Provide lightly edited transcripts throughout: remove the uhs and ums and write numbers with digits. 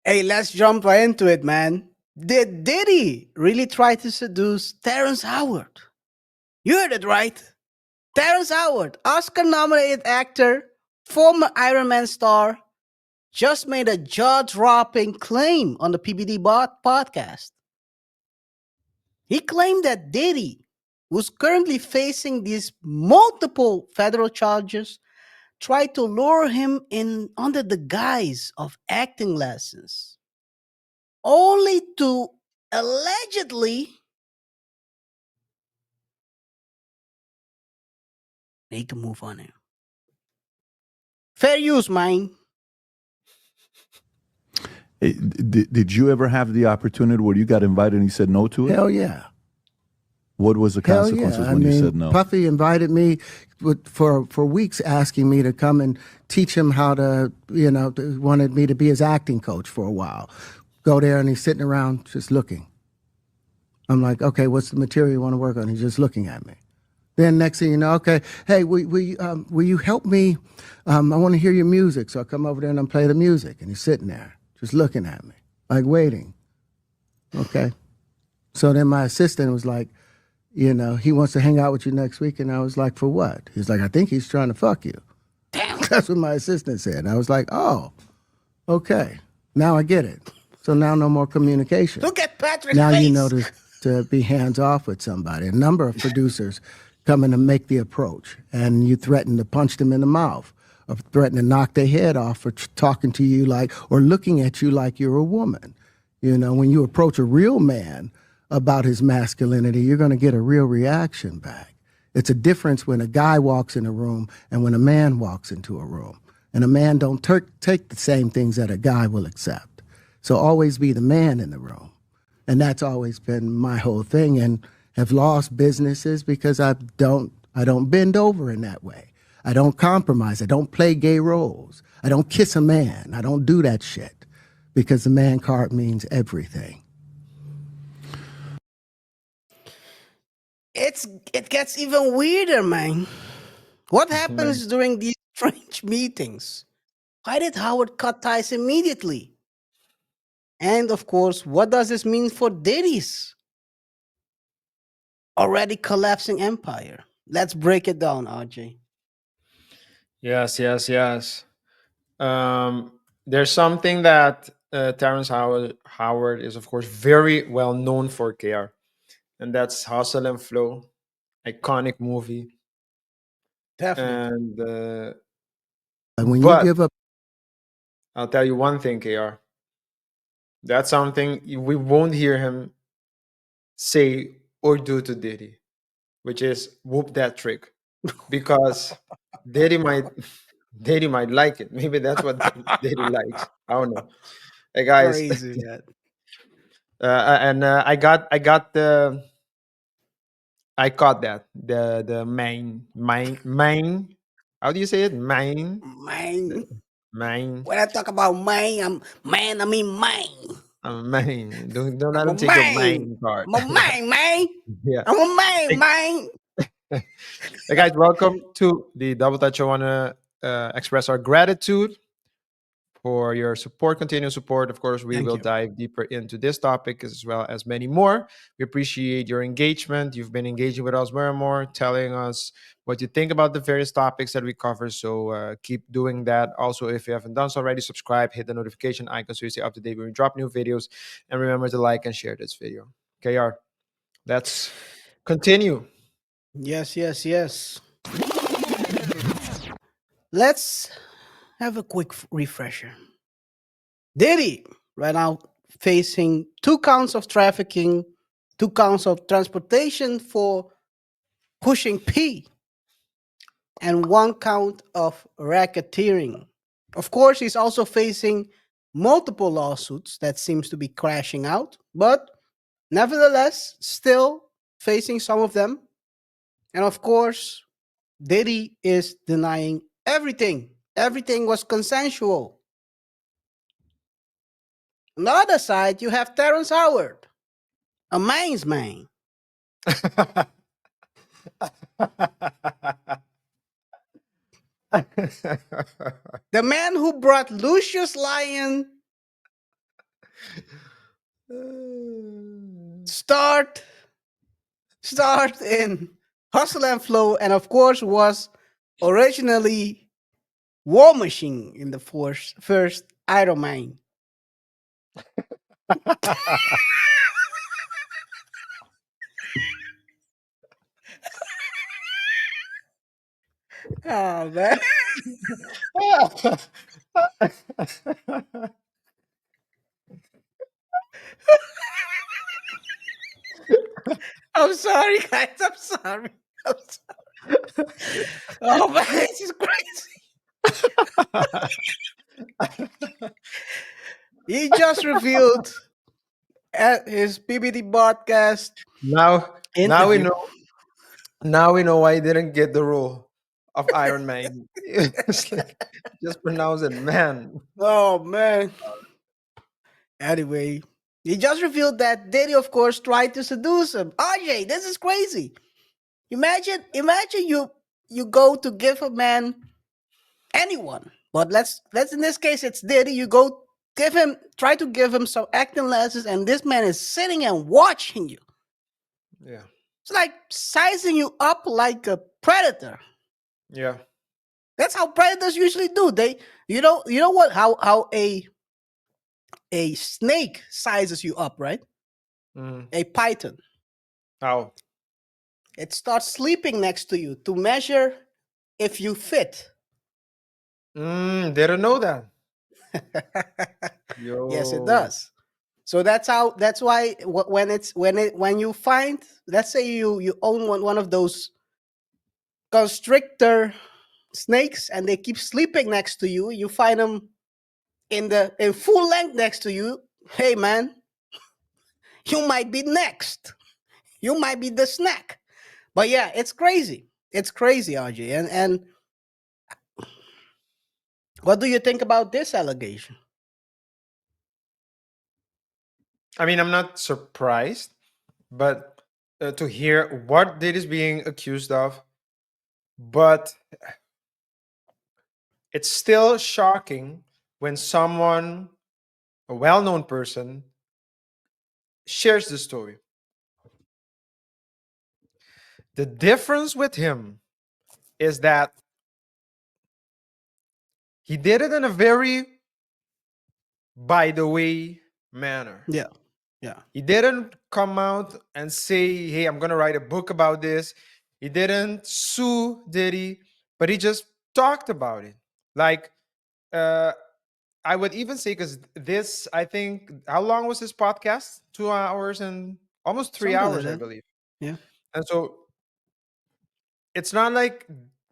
Hey, let's jump right into it, man. Did Diddy really try to seduce Terrence Howard? You heard it right. Terrence Howard, Oscar nominated actor, former Iron Man star, just made a jaw dropping claim on the PBD podcast. He claimed that Diddy, who's currently facing these multiple federal charges, tried to lure him in under the guise of acting lessons, only to allegedly make a move on him. Fair use, mine. Did you ever have the opportunity where you got invited and you said no to it? Hell yeah. What was the Hell consequences yeah. when you said no? Puffy invited me for weeks asking me to come and teach him how to, wanted me to be his acting coach for a while. Go there and he's sitting around just looking. I'm like, okay, what's the material you want to work on? He's just looking at me. Then next thing you know, okay, hey, will you help me? I want to hear your music. So I come over there and I play the music. And he's sitting there just looking at me, like waiting. Okay. So then my assistant was like, he wants to hang out with you next week. And I was like, for what? He's like, I think he's trying to fuck you. Damn. That's what my assistant said. And I was like, oh, okay. Now I get it. So now no more communication. Look at Patrick's Now face. you know to be hands off with somebody. A number of producers come in to make the approach, and you threaten to punch them in the mouth or threaten to knock their head off for talking to you like, or looking at you like you're a woman. When you approach a real man about his masculinity, you're going to get a real reaction back. It's a difference when a guy walks in a room and when a man walks into a room. And a man don't take the same things that a guy will accept. So always be the man in the room. And that's always been my whole thing, and have lost businesses because I don't bend over in that way. I don't compromise. I don't play gay roles. I don't kiss a man. I don't do that shit because the man card means everything. It gets even weirder, man. What happens during these strange meetings? Why did Howard cut ties immediately? And of course, what does this mean for Diddy's already collapsing empire? Let's break it down, RJ. Yes. There's something that Terrence Howard is, of course, very well known for, KR, and that's Hustle and Flow, iconic movie. Definitely. And And when you but give up, I'll tell you one thing, KR. That's something we won't hear him say or do to Diddy, which is whoop that trick, because Diddy might Diddy might like it. Maybe that's what Diddy likes. I don't know. Hey guys, Crazy, man. and I caught that the main. How do you say it? Man, Main. when I talk about man, I mean mine. Main. Don't let I'm a him take your man. main part. I'm a man. Yeah. I'm a man, Hey, man. hey guys, welcome to the Double Touch. I want to express our gratitude for your support, continued support. Of course, we Thank will you. dive deeper into this topic as well as many more. We appreciate your engagement. You've been engaging with us more and more, telling us what you think about the various topics that we cover. So keep doing that. Also, if you haven't done so already, subscribe, hit the notification icon so you stay up to date when we drop new videos. And remember to like and share this video. KR, let's continue. Yes. Let's have a quick refresher. Diddy right now facing 2 counts of trafficking, 2 counts of transportation for pushing P, and 1 count of racketeering. Of course, he's also facing multiple lawsuits that seems to be crashing out, but nevertheless, still facing some of them. And of course, Diddy is denying everything. Everything was consensual. On the other side, you have Terrence Howard, a man's man. The man who brought Lucius Lyon Start, start in Hustle and Flow, and of course was originally War Machine in the first Iron Man. Oh man, I'm sorry, guys. I'm sorry. I'm sorry. Oh man, this is crazy. He just revealed at his PBT podcast now, now we interview. know. Now we know why I didn't get the role of Iron Man. It's like just pronounce it, man. Oh man. Anyway, he just revealed that Diddy, of course, tried to seduce him. RJ, this is crazy. Imagine you go to give a man anyone, but let's in this case it's Diddy. You go try to give him some acting lessons, and this man is sitting and watching you. Yeah, It's like sizing you up like a predator. yeah. That's how predators usually do. You know what how a snake sizes you up, right? Mm. A python. How? It starts sleeping next to you to measure if you fit. Didn't know that. Yes, it Yo. does. So that's why when you find, let's say you own one of those constrictor snakes and they keep sleeping next to you, you find them in full length next to you. Hey man, you might be next. You might be the snack. But yeah, it's crazy. It's crazy, RJ. And what do you think about this allegation? I mean, I'm not surprised, but to hear what Diddy is being accused of, but it's still shocking when someone, a well-known person, shares the story. The difference with him is that he did it in a very by the way manner. Yeah. Yeah. He didn't come out and say, "Hey, I'm going to write a book about this." He didn't sue Diddy, but he just talked about it. Like, uh, I would even say, because this, I think, how long was this podcast? 2 hours and almost three Something like hours, I that. believe. Yeah. And so it's not like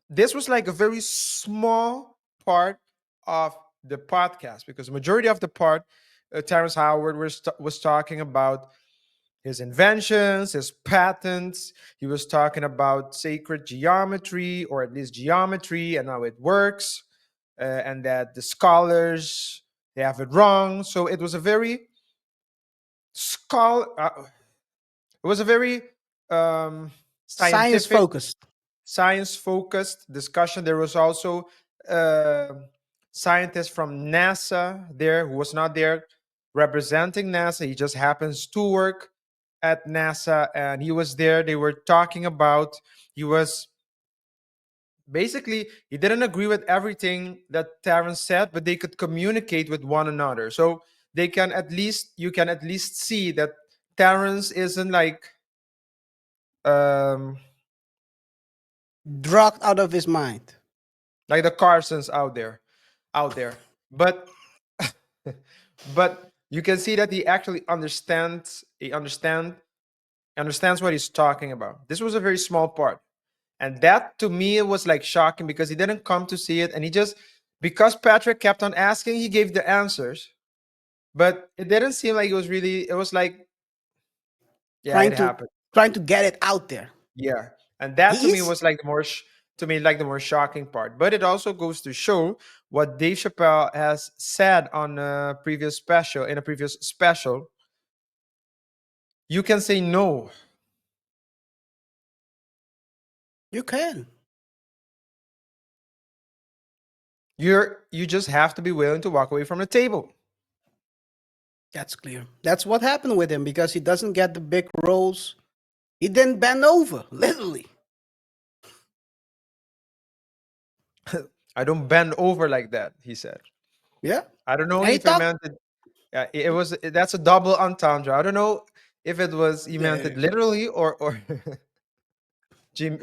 this was like a very small part of the podcast, because the majority of the part, Terrence Howard was talking about his inventions, his patents. He was talking about sacred geometry, or at least geometry, and how it works, and that the scholars, they have it wrong. So it was a very schol- uh, it was a very um, Science scientific, focused. science focused discussion. There was also uh, scientists from NASA there, who was not there representing NASA. He just happens to work at NASA, and he was there. They were talking about, he was basically, he didn't agree with everything that Terrence said, but they could communicate with one another. So they can at least, you can at least see that Terrence isn't um Drugged out of his mind. like the Carsons out there. But but you can see that he actually understands what he's talking about. This was a very small part. And that to me it was like shocking, because he didn't come to see it, and he just, because Patrick kept on asking, he gave the answers. But it didn't seem like it was really, it was like, yeah, Trying it to happened. trying to get it out there. Yeah. And that to me He's was like the more to me like the more shocking part. But it also goes to show what Dave Chappelle has said on a previous special, in a previous special. You can say no. you can. You just have to be willing to walk away from the table. That's clear. That's what happened with him because he doesn't get the big roles. He didn't bend over, literally. I don't bend over like that, he said. Yeah. I don't know And he if he talked. meant it. It was that's a double entendre. I don't know if it was he meant it Yeah. literally or gem-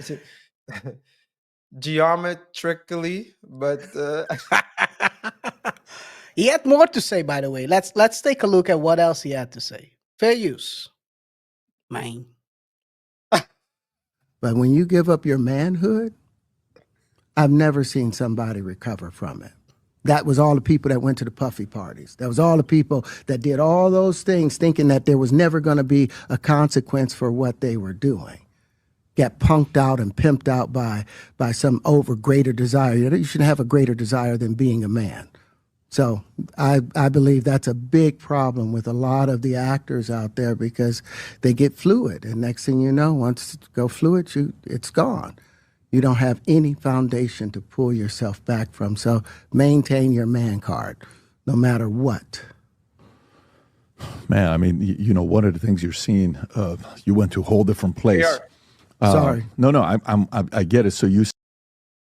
geometrically, but He had more to say, by the way. Let's take a look at what else he had to say. Fair use, man. But when you give up your manhood, I've never seen somebody recover from it. That was all the people that went to the puffy parties. That was all the people that did all those things thinking that there was never going to be a consequence for what they were doing. Get punked out and pimped out by some over greater desire. You shouldn't have a greater desire than being a man. So I believe that's a big problem with a lot of the actors out there because they get fluid. And next thing you know, once you go fluid, it's gone. You don't have any foundation to pull yourself back from. So maintain your man card, no matter what. Man, I mean, you know, one of the things you're seeing, you went to a whole different place. KaiR, Sorry. No, I get it. So you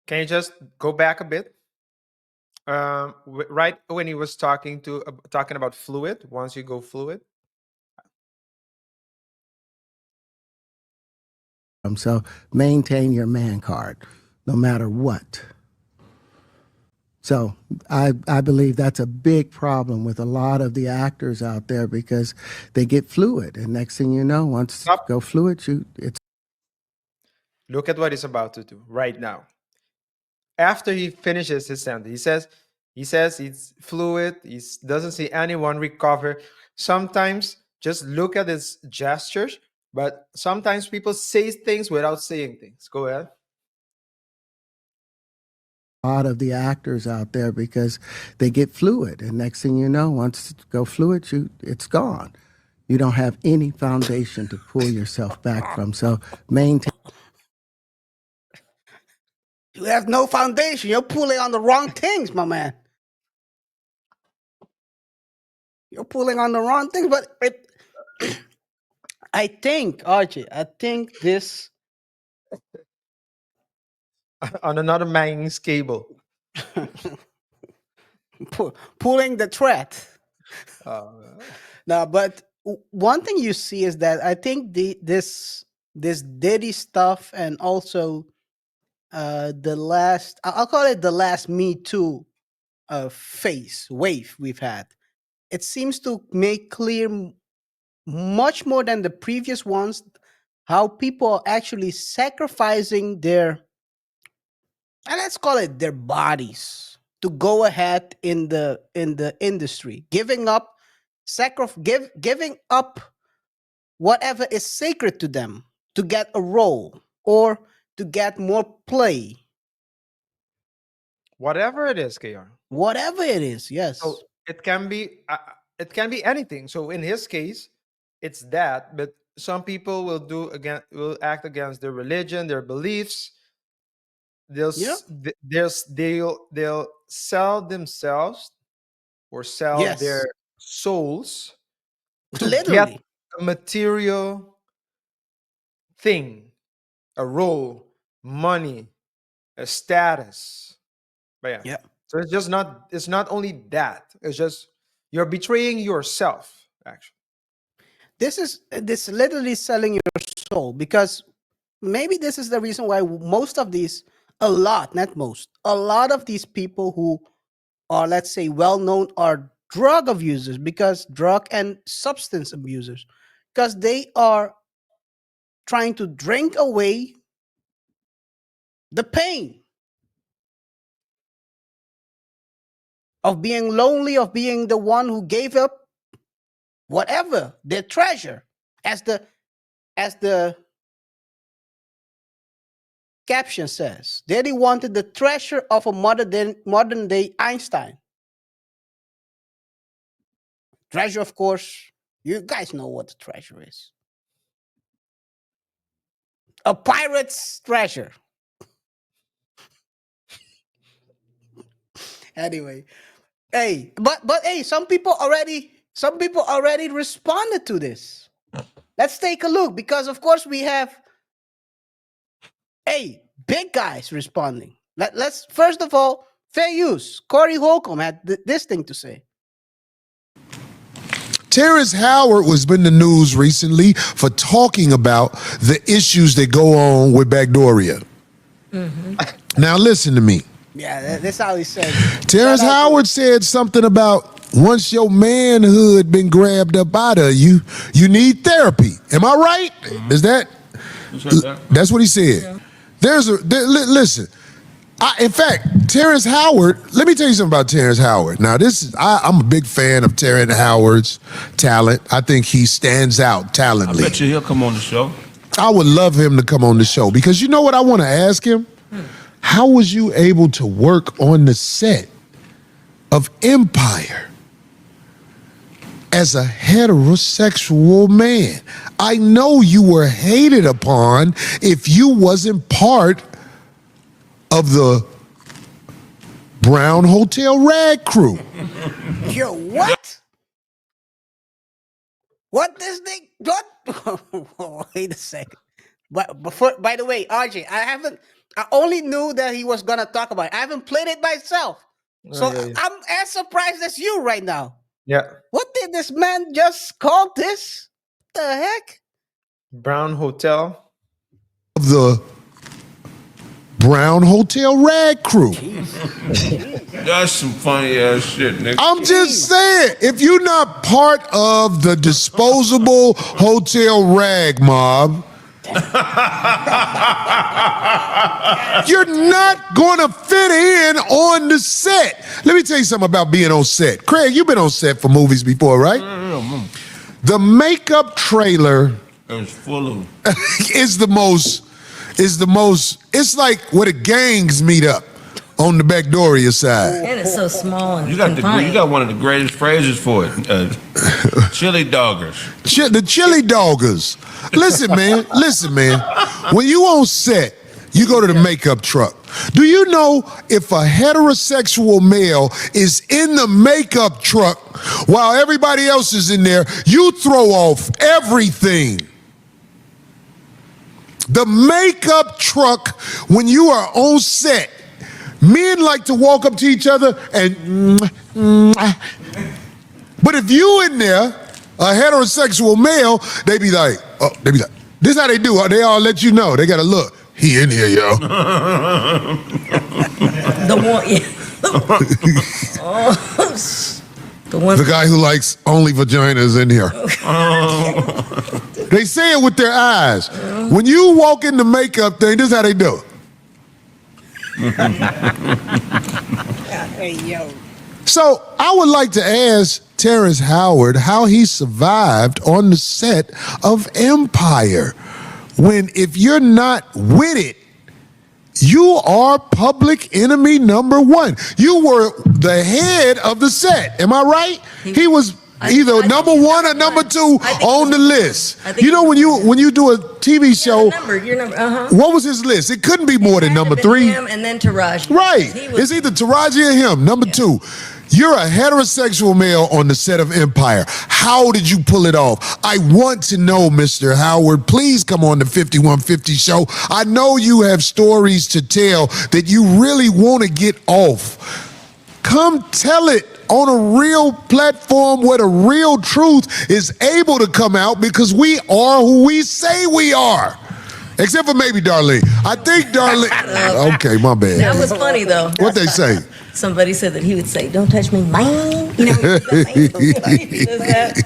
can you just go back a bit? Right when he was talking about fluid, once you go fluid. So maintain your man card, no matter what. So I believe that's a big problem with a lot of the actors out there because they get fluid. And next thing you know, once you Stop. go fluid, it's Look at what he's about to do right now. After he finishes his sentence, he says it's fluid. He doesn't see anyone recover. Sometimes just look at his gestures, but sometimes people say things without saying things. Go ahead. a lot of the actors out there because they get fluid. And next thing you know, once you go fluid, it's gone. You don't have any foundation to pull yourself back from. So maintain. You have no foundation. You're pulling on the wrong things, my man. You're pulling on the wrong things. But I think, Archie, I think this On another Mayne's cable. pulling the thread. Uh, No, but one thing you see is that I think this Diddy stuff and also the last I'll call it the last Me Too phase wave we've had. It seems to make clear much more than the previous ones how people are actually sacrificing their and let's call it their bodies to go ahead in the industry, giving up giving up whatever is sacred to them to get a role or to get more play, whatever it is, KR. whatever it is. So Yes. it can be anything. So in his case, it's that. But some people will act against their religion, their beliefs. Yeah. They'll sell themselves or sell Yes. their souls to get Literally. a material thing, a role, money, a status. But yeah. Yeah. So it's not only that. It's just you're betraying yourself, actually. This literally selling your soul because maybe this is the reason why most of these a lot of these people who are, let's say, well known are drug abusers because drug and substance abusers because they are trying to drink away the pain of being lonely, of being the one who gave up whatever their treasure, as the caption says. Daddy wanted the treasure of a modern day Einstein. Treasure, of course, you guys know what the treasure is. A pirate's treasure. Anyway, hey, but hey, some people already some people already responded to this. Let's take a look because, of course, we have big guys responding. Let's first of all, fair use. Corey Holcomb had this thing to say. Terrence Howard was in the news recently for talking about the issues that go on with Backdooria. Now listen to me. Yeah, that's how he said. Terrence Howard said something about once your manhood been grabbed up out of you, you need therapy. Am I right? Is that? That's what he said. Listen. In fact, Terrence Howard, let me tell you something about Terrence Howard. Now, I'm a big fan of Terrence Howard's talent. I think he stands out talently. I bet you he'll come on the show. I would love him to come on the show because you know what I want to ask him? How was you able to work on the set of Empire as a heterosexual man? I know you were hated upon if you wasn't part of the Brown Hotel Rag crew. Yo, what? What this thing? What? Wait a second. But before, by the way, RJ, I only knew that he was gonna talk about it. I haven't played it myself. So yeah. I'm as surprised as you right now. Yeah. What did this man just call this? What the heck? Brown Hotel. Of the Brown Hotel Rag crew. That's some funny ass shit, nigga. I'm just saying, if you're not part of the disposable hotel rag mob, you're not gonna fit in on the set. Let me tell you something about being on set. Craig, you've been on set for movies before, right? The makeup trailer It's full of is the most, it's like where the gangs meet up on the Backdooria side. And it's so small and you got one of the greatest phrases for it. Chili doggers. The chili doggers. Listen, man. When you on set, you go to the makeup truck. Do you know if a heterosexual male is in the makeup truck while everybody else is in there, you throw off everything. The makeup truck, when you are on set, men like to walk up to each other and but if you in there, a heterosexual male, they be like, this how they do. They all let you know. They gotta look. He in here, yo. the one, yeah. The one. The guy who likes only vaginas in here. They say it with their eyes. When you walk in the makeup thing, this is how they do it. Hey, yo. So I would like to ask Terrence Howard how he survived on the set of Empire. When if you're not with it, you are public enemy number one. You were the head of the set. Am I right? He was either number one or number two on the list. You know when you do a TV show, Your number, what was his list? It couldn't be more than number three. Him and then Taraji. Right. It's either Taraji or him. Number two. You're a heterosexual male on the set of Empire. How did you pull it off? I want to know, Mr. Howard. Please come on the 5150 show. I know you have stories to tell that you really want to get off. Come tell it on a real platform where the real truth is able to come out because we are who we say we are. Except for maybe Darlene. I think Darlene. Okay, my bad. That was funny though. What they say? Somebody said that he would say, "Don't touch me, Mayne." You know, he does that.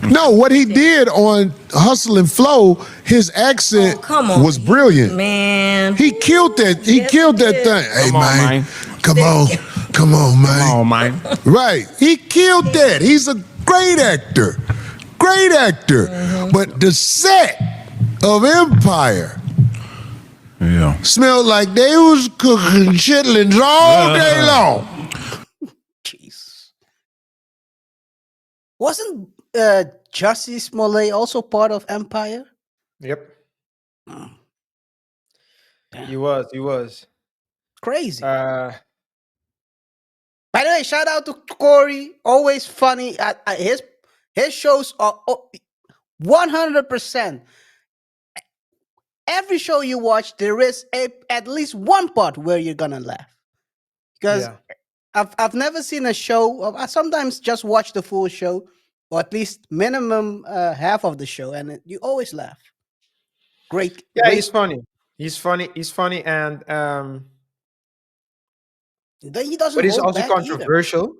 No, what he did on Hustle and Flow, his accent was brilliant. Man, he killed that. He killed that thing. Hey, man, come on, man. Come on, man. Right, he killed that. He's a great actor, But the set of Empire. Yeah. Smelled like they was cooking chitlins all day long. Jeez. Wasn't Jussie Smollett also part of Empire? Yep. He was. Crazy. By the way, shout out to Corey. Always funny. His shows are 100%. Every show you watch, there is at least one part where you're gonna laugh. Because Yeah. I've never seen a show. I sometimes just watch the full show, or at least minimum half of the show, and you always laugh. Great, Yeah, great. he's funny. He's funny. He's funny, and He doesn't but he's hold also back either. controversial.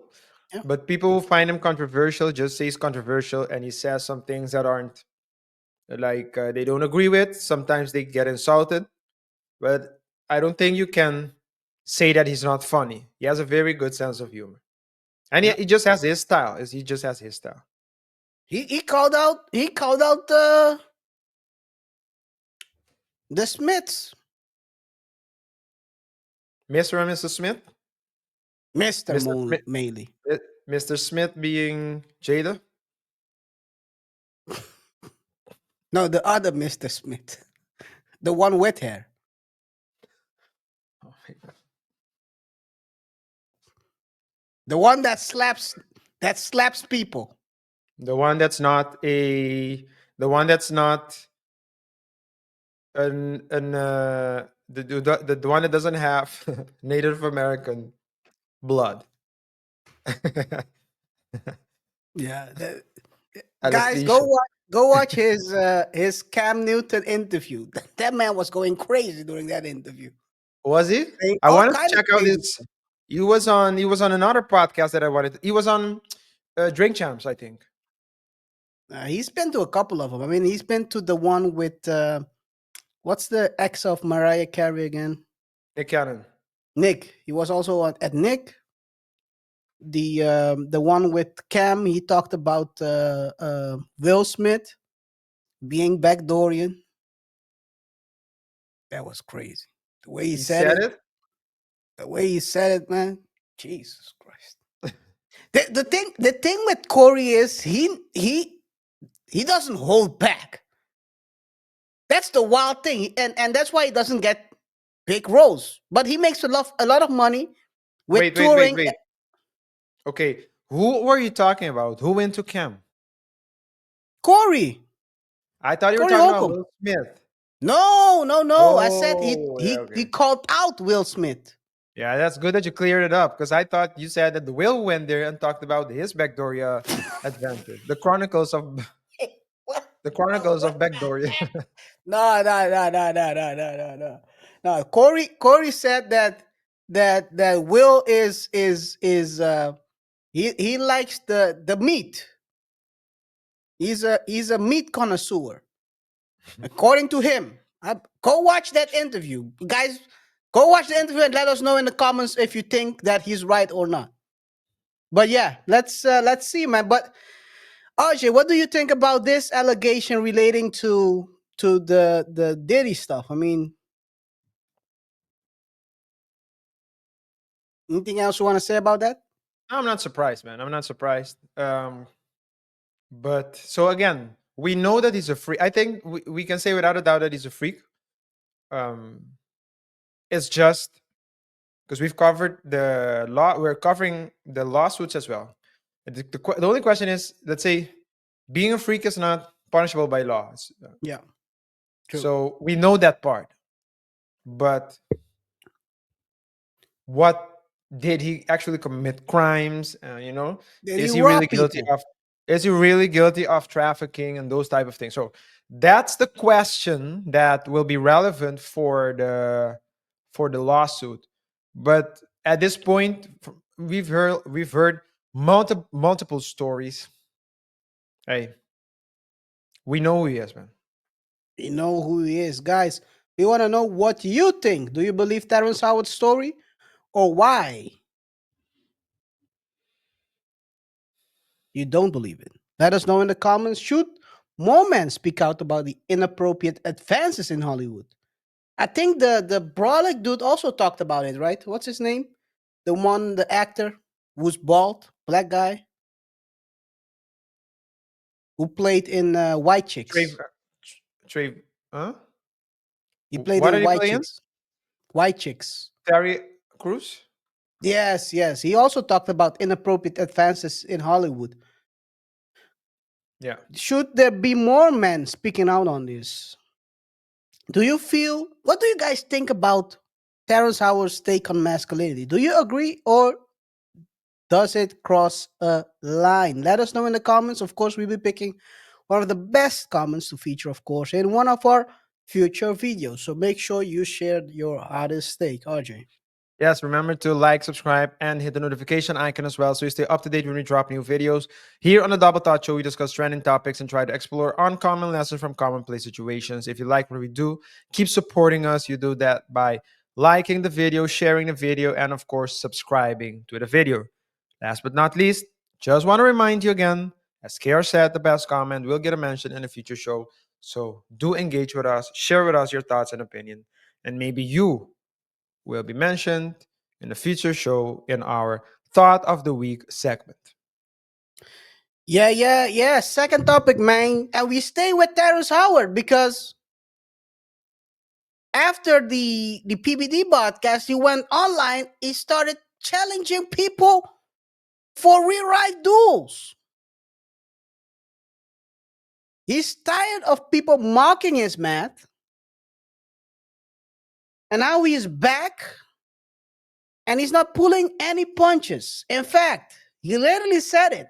Yeah. But people who find him controversial just say he's controversial, and he says some things that aren't like they don't agree with. Sometimes they get insulted, but I don't think you can say that he's not funny. He has a very good sense of humor, and Yeah. he just has his style. He just has his style. He called out the Smiths, Mr. and Mrs. Smith, Mister Mr. Smith, Maley. Mr. Smith being Jada. No, the other Mister Smith, the one with hair, Oh my God. the one that slaps people. The one that's not the one that's not the one that doesn't have Native American blood. Yeah, guys, Alopecia. go watch his Cam Newton interview. That man was going crazy during that interview, Was he? saying I all wanted to kind of check out crazy. his. He was on another podcast that I wanted. He was on Drink Champs, I think. He's been to a couple of them. I mean, he's been to the one with what's the ex of Mariah Carey again? Nick Cannon. Nick. He was also at Nick. The one with Cam. He talked about Will Smith being backdoorian. That was crazy. The way he He said said it. it. The way he said it, man. Jesus Christ. The thing with Corey is he doesn't hold back. That's the wild thing, and that's why he doesn't get big roles. But he makes a lot of money with Wait, wait, wait, touring. wait. Okay, who were you talking about? Who went to Cam? Corey, I thought you were Corey talking about Holcomb. Will Smith. No, no, no. I said he Oh, yeah, he he okay. called out Will Smith. Yeah, that's good that you cleared it up because I thought you said that the Will went there and talked about his Backdoria adventure, the Chronicles of What? the No, Chronicles of what? Backdoria. No, no, no, no, no, no, no, no, no. No, Corey said that Will is he likes the meat. He's a meat connoisseur, according to him. Go watch that interview, guys. Go watch the interview and let us know in the comments if you think that he's right or not. But yeah, let's see, man. But Ajay, what do you think about this allegation relating to the Diddy stuff? I mean, anything else you want to say about that? I'm not surprised, man. I'm not surprised. But so again, we know that he's a freak. I think we can say without a doubt that he's a freak. Um, it's just because we've covered the law, we're covering the lawsuits as well. The only question is, let's say, being a freak is not punishable by law. Yeah, true. So we know that part. But what did he actually commit crimes? Did he Is he really rob guilty people? of? Is he really guilty of trafficking and those type of things? So that's the question that will be relevant for the lawsuit. But at this point, we've heard multiple stories. Hey, we know who he is, man. You know who he is, guys. We want to know what you think. Do you believe Terrence Howard's story, or why you don't believe it? Let us know in the comments. Should more men speak out about the inappropriate advances in Hollywood? I think the Brolic dude also talked about it, right? What's his name? The actor who's bald, black guy who played in White Trey, Chicks. Trey, huh? He played What in did he White play in? Chicks. White Chicks. Terry Cruz. Yes, yes. He also talked about inappropriate advances in Hollywood. Yeah. Should there be more men speaking out on this? Do you feel, what do you guys think about Terrence Howard's take on masculinity? Do you agree or does it cross a line? Let us know in the comments. Of course, we'll be picking one of the best comments to feature, of course, in one of our future videos. So make sure you share your hottest take, RJ. Yes, remember to like, subscribe, and hit the notification icon as well so you stay up to date when we drop new videos. Here on the Double Thought Show, we discuss trending topics and try to explore uncommon lessons from commonplace situations. If you like what we do, keep supporting us. You do that by liking the video, sharing the video, and of course, subscribing to the video. Last but not least, just want to remind you again, as KR said, the best comment will get a mention in a future show. So do engage with us, share with us your thoughts and opinion, and maybe you will be mentioned in a future show in our Thought of the Week segment. Yeah, yeah, yeah. Second topic, man. And we stay with Terrence Howard because after the PBD podcast, he went online. He started challenging people for rewrite duels. He's tired of people mocking his math. And now he's back and he's not pulling any punches. In fact, he literally said it.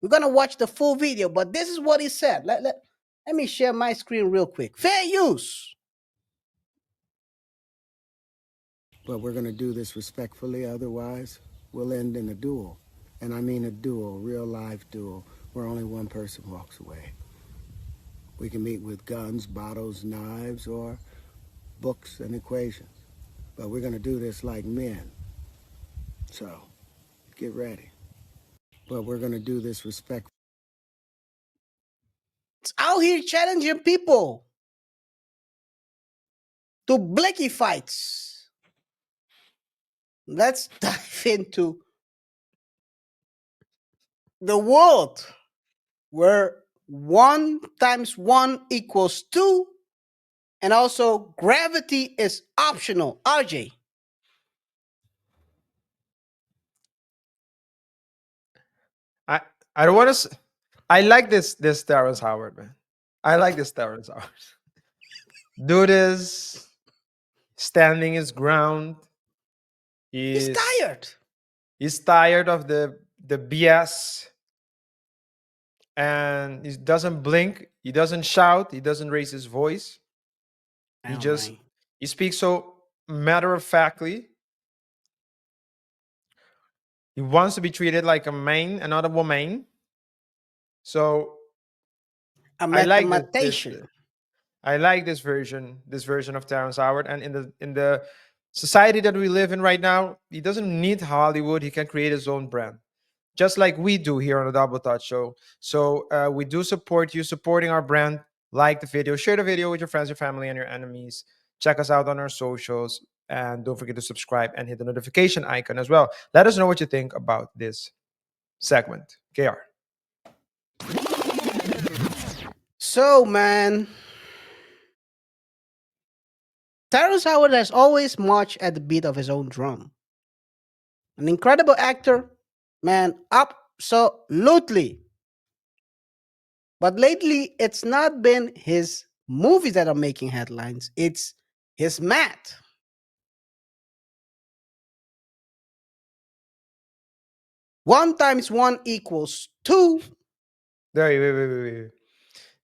We're going to watch the full video, but this is what he said. Let me share my screen real quick. Fair use. But we're going to do this respectfully, otherwise, we'll end in a duel. And I mean a duel, real life duel, where only one person walks away. We can meet with guns, bottles, knives, or books and equations. But we're going to do this like men. So, get ready. But we're going to do this respectfully. It's out here challenging people to blicky fights. Let's dive into the world where 1 times 1 equals 2 and also gravity is optional. RJ. I I don't want to. I like this Terrence Howard, man. I like this Terrence Howard. Dude is standing his ground. He's He's tired. he's tired of the BS, and he doesn't blink. He doesn't shout. He doesn't raise his voice. He Oh just my. he speaks so matter of factly. He wants to be treated like a man, another woman. So A I like this mathematician. I like this version of Terrence Howard. And in the society that we live in right now, he doesn't need Hollywood. He can create his own brand, just like we do here on the Double Touch Show. So we do support you supporting our brand. Like the video, share the video with your friends, your family, and your enemies. Check us out on our socials, and don't forget to subscribe and hit the notification icon as well. Let us know what you think about this segment. KR. So, man, Terrence Howard has always marched at the beat of his own drum. An incredible actor, man, absolutely. But lately, it's not been his movies that are making headlines, it's his math. 1 times 1 equals 2. Wait.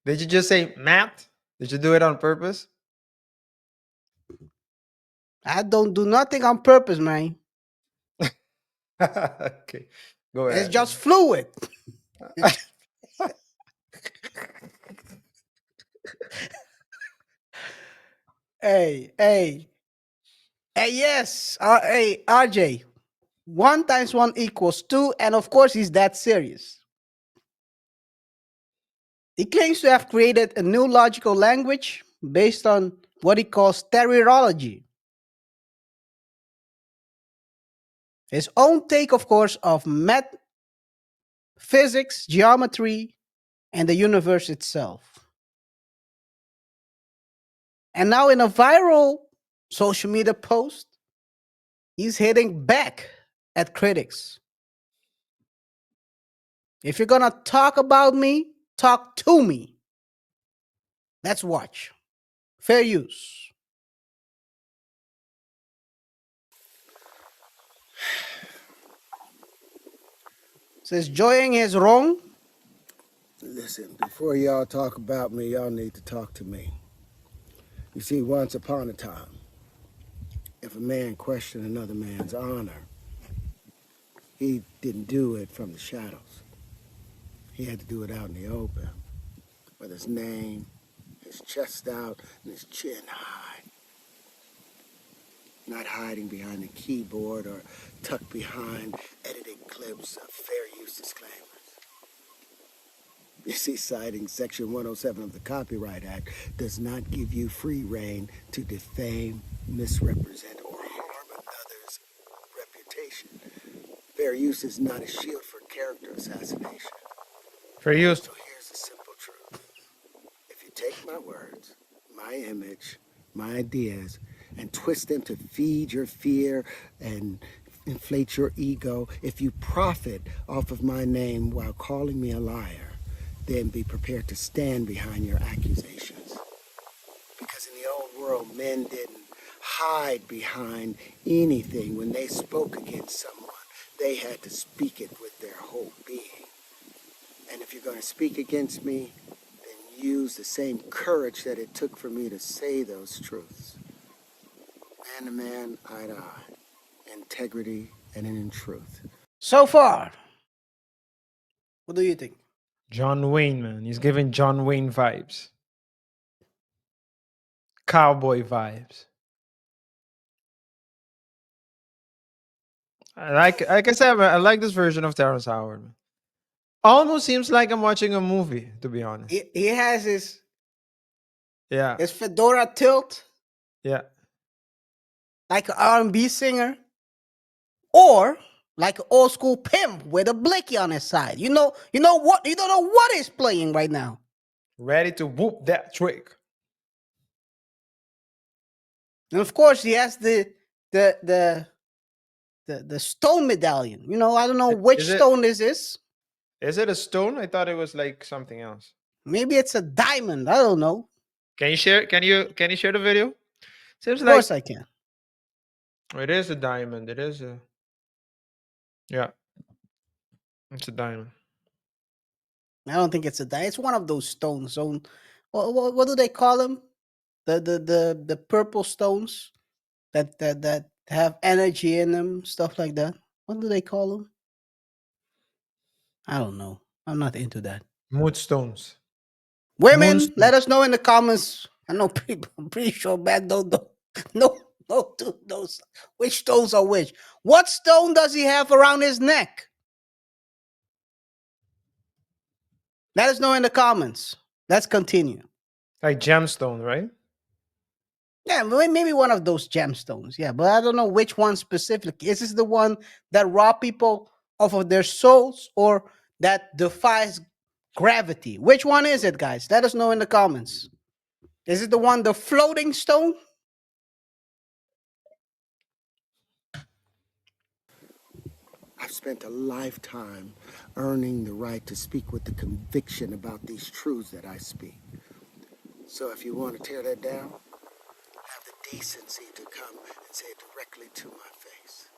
Did you just say Matt? Did you do it on purpose? I don't do nothing on purpose, man. Okay, go It's ahead. just fluid. Hey, hey, hey, yes. Hey, RJ. 1 times 1 equals 2. And of course, he's that serious. He claims to have created a new logical language based on what he calls terrorology. His own take, of course, of math, physics, geometry, and the universe itself. And now, in a viral social media post, he's hitting back at critics. If you're gonna talk about me, talk to me. Let's watch. Fair use. Says Joying is wrong. Listen, before y'all talk about me, y'all need to talk to me. You see, once upon a time, if a man questioned another man's honor, he didn't do it from the shadows. He had to do it out in the open, with his name, his chest out, and his chin high. Not hiding behind a keyboard or tucked behind edited clips of fair use disclaimers. You see, citing Section 107 of the Copyright Act does not give you free rein to defame, misrepresent, or harm another's reputation. Fair use is not a shield for character assassination. Fair use. So here's the simple truth. If you take my words, my image, my ideas, and twist them to feed your fear and inflate your ego, if you profit off of my name while calling me a liar, then be prepared to stand behind your accusations. Because in the old world, men didn't hide behind anything. When they spoke against someone, they had to speak it with their whole being. And if you're going to speak against me, then use the same courage that it took for me to say those truths. Man to man, eye to eye. Integrity and in truth. So far, what do you think? John Wayne, man. He's giving John Wayne vibes. Cowboy vibes. Like I said, man, I like this version of Terrence Howard. Man. Almost seems like I'm watching a movie, to be honest. He has his Yeah. fedora tilt Yeah. like an R&B singer, or like an old school pimp with a blicky on his side. You know what? You don't know what is playing right now. Ready to whoop that trick. And of course, he has the stone medallion. You know, I don't know which Is it stone this is. is it a stone? I thought it was like something else. Maybe it's a diamond. I don't know. Can you share the video? Seems Of like course, I can. it is a diamond. It is a yeah. It's a diamond. I don't think it's a diamond. It's one of those stones. So, what do they call them? The purple stones that have energy in them, stuff like that. What do they call them? I don't know. I'm not into that. Moonstones. Women, Moonstone. let us know in the comments. I know people. I'm pretty sure man don't know. No, do those. Which stones are which? What stone does he have around his neck? Let us know in the comments. Let's continue. Like gemstone, right? Yeah, maybe one of those gemstones. Yeah, but I don't know which one specifically. Is this the one that rob people off of their souls, or that defies gravity? Which one is it, guys? Let us know in the comments. Is it the floating stone? I've spent a lifetime earning the right to speak with the conviction about these truths that I speak. So if you want to tear that down, have the decency to come and say it directly to my face.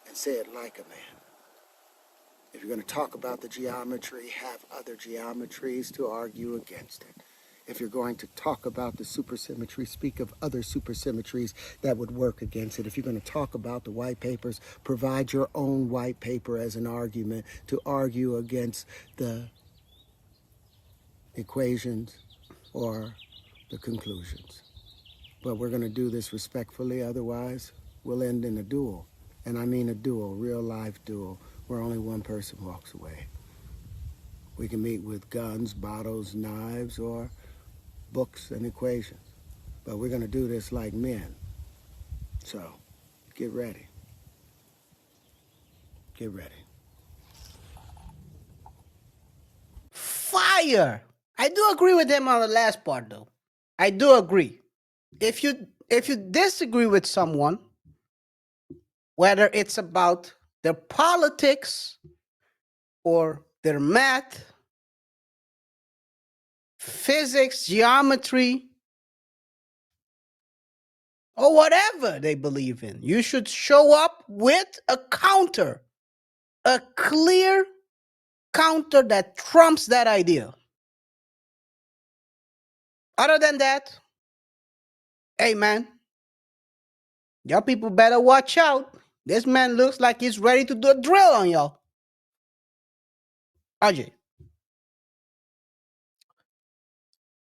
And say it like a man. If you're going to talk about the geometry, have other geometries to argue against it. If you're going to talk about the supersymmetry, speak of other supersymmetries that would work against it. If you're going to talk about the white papers, provide your own white paper as an argument to argue against the equations or the conclusions. But we're going to do this respectfully, otherwise we'll end in a duel. And I mean a duel, real life duel, where only one person walks away. We can meet with guns, bottles, knives, or books and equations. But we're going to do this like men. So, get ready. Get ready. Fire! I do agree with him on the last part, though. I do agree. If you disagree with someone, whether it's about their politics or their math, physics, geometry, or whatever they believe in. You should show up with a counter, a clear counter that trumps that idea. Other than that, hey man, y'all people better watch out. This man looks like he's ready to do a drill on y'all. Ajay.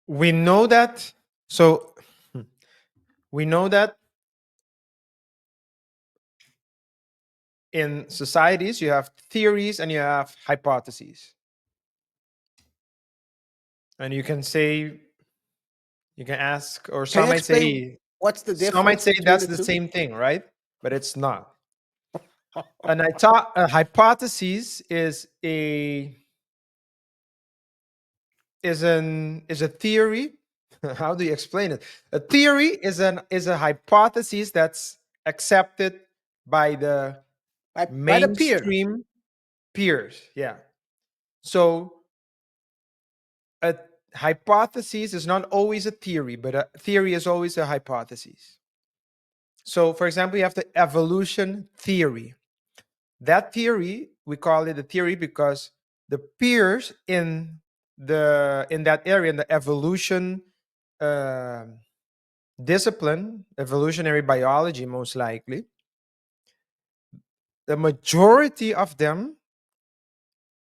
We know that. So we know that in societies you have theories and you have hypotheses. And you can say, you can ask, or Can some you might explain say, what's the some might difference say between that's the the two? same thing, right? But it's not. A hypothesis is a theory. How do you explain it? A theory is a hypothesis that's accepted by the By the peer. mainstream peers. Yeah. So a hypothesis is not always a theory, but a theory is always a hypothesis. So, for example, you have the evolution theory. That theory, we call it a theory because the peers in that area, in the evolution discipline, evolutionary biology, most likely, the majority of them,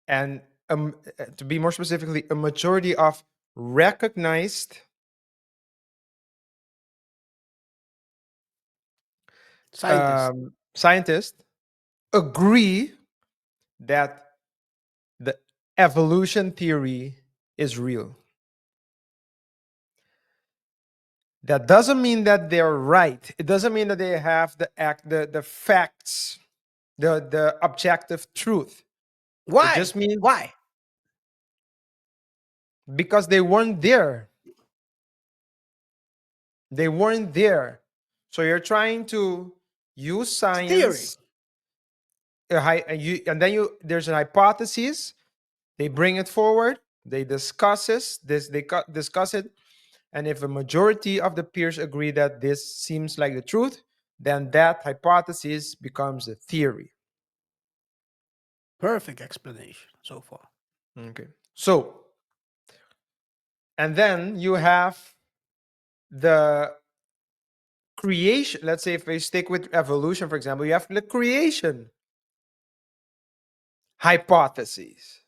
and to be more specifically, a majority of recognized Scientist. scientists agree that the evolution theory is real. That doesn't mean that they're right. It doesn't mean that they have the facts, the objective truth. It Why? just means Why? because they weren't there. They weren't there. So you're trying to use It's theory. science, and then there's a hypothesis. They bring it forward. They discuss discuss it, and if a majority of the peers agree that this seems like the truth, then that hypothesis becomes a theory. Perfect explanation so far. Okay. So, and then you have the creation. Let's say if we stick with evolution, for example, you have the creation hypothesis.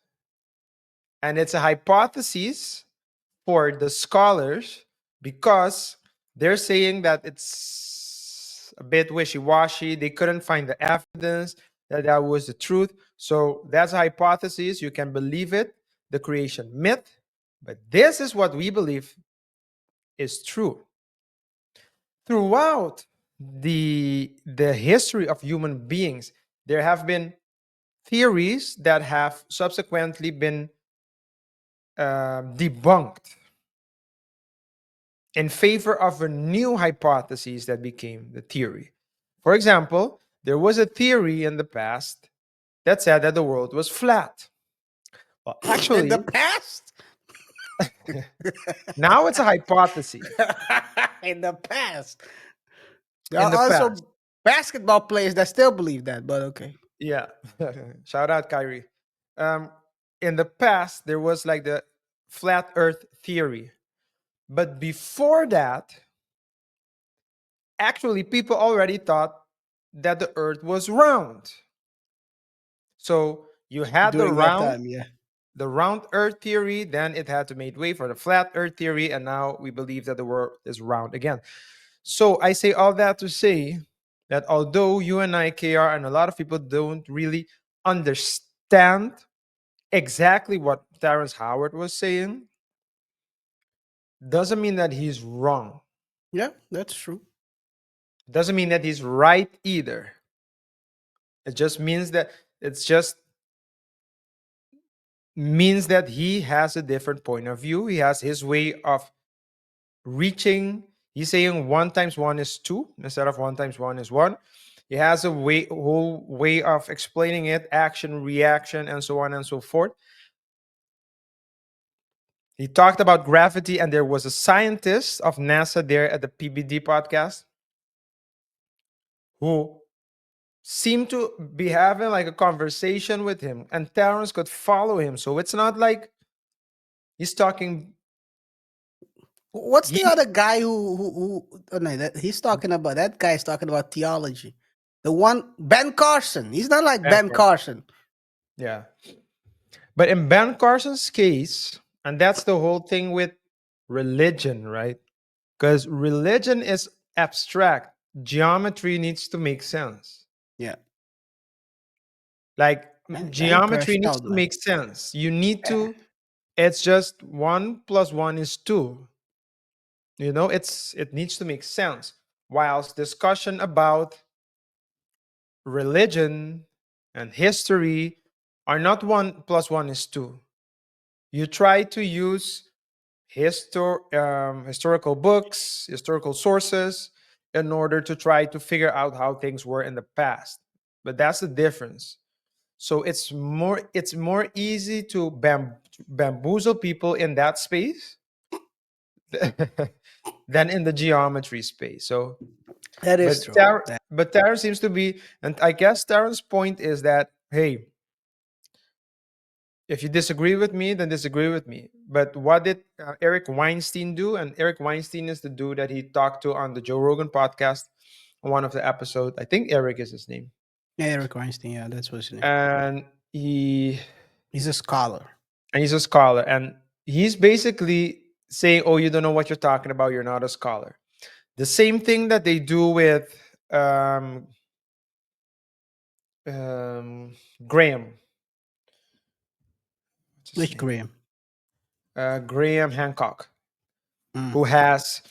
And it's a hypothesis for the scholars because they're saying that it's a bit wishy-washy. They couldn't find the evidence that that was the truth. So that's a hypothesis. You can believe it, the creation myth. But this is what we believe is true. Throughout the history of human beings, there have been theories that have subsequently been debunked in favor of a new hypothesis that became the theory. For example, there was a theory in the past that said that the world was flat. Well, In the actually, past? now it's a hypothesis. In the past. There In are the also past, basketball players that still believe that, but okay. yeah. Shout out KaiR. In the past, there was like the flat Earth theory, but before that, actually, people already thought that the Earth was round. So you had During that time, yeah. the round Earth theory, then it had to make way for the flat Earth theory, and now we believe that the world is round again. So I say all that to say that although you and I, KR, and a lot of people don't really understand exactly what Terrence Howard was saying, doesn't mean that he's wrong. Yeah, that's true. Doesn't mean that he's right either. It just means that it's just means that he has a different point of view. He has his way of reaching. He's saying 1 times 1 is 2 instead of 1 times 1 is 1. He has a whole way of explaining it, action, reaction, and so on and so forth. He talked about gravity, and there was a scientist of NASA there at the PBD podcast who seemed to be having like a conversation with him, and Terrence could follow him. So it's not like he's talking. What's the He other guy who oh no, that he's talking about? That guy's talking about theology. The one Ben Carson. He's not like Ben Carson. Yeah. But in Ben Carson's case, and that's the whole thing with religion, right? Because religion is abstract. Geometry needs to make sense. Yeah. Like Ben geometry needs to Feldman. make sense. You need to, it's just 1 + 1 is 2. It needs to make sense. Whilst discussion about religion and history are not 1 + 1 is 2. You try to use historical books, historical sources, in order to try to figure out how things were in the past. But that's the difference. So it's more easy to bamboozle people in that space than in the geometry space. So, That is but true. Tar- but Terrence seems to be, and I guess Terrence's point is that, hey, if you disagree with me, then disagree with me. But what did Eric Weinstein do? And Eric Weinstein is the dude that he talked to on the Joe Rogan podcast on one of the episodes. I think Eric is his name. Yeah, Eric Weinstein. Yeah, that's what's his name. And He's a scholar. he's a scholar. And he's basically saying, oh, you don't know what you're talking about. You're not a scholar. The same thing that they do with Graham. What's his Which name? Graham? Graham Hancock, Mm. who has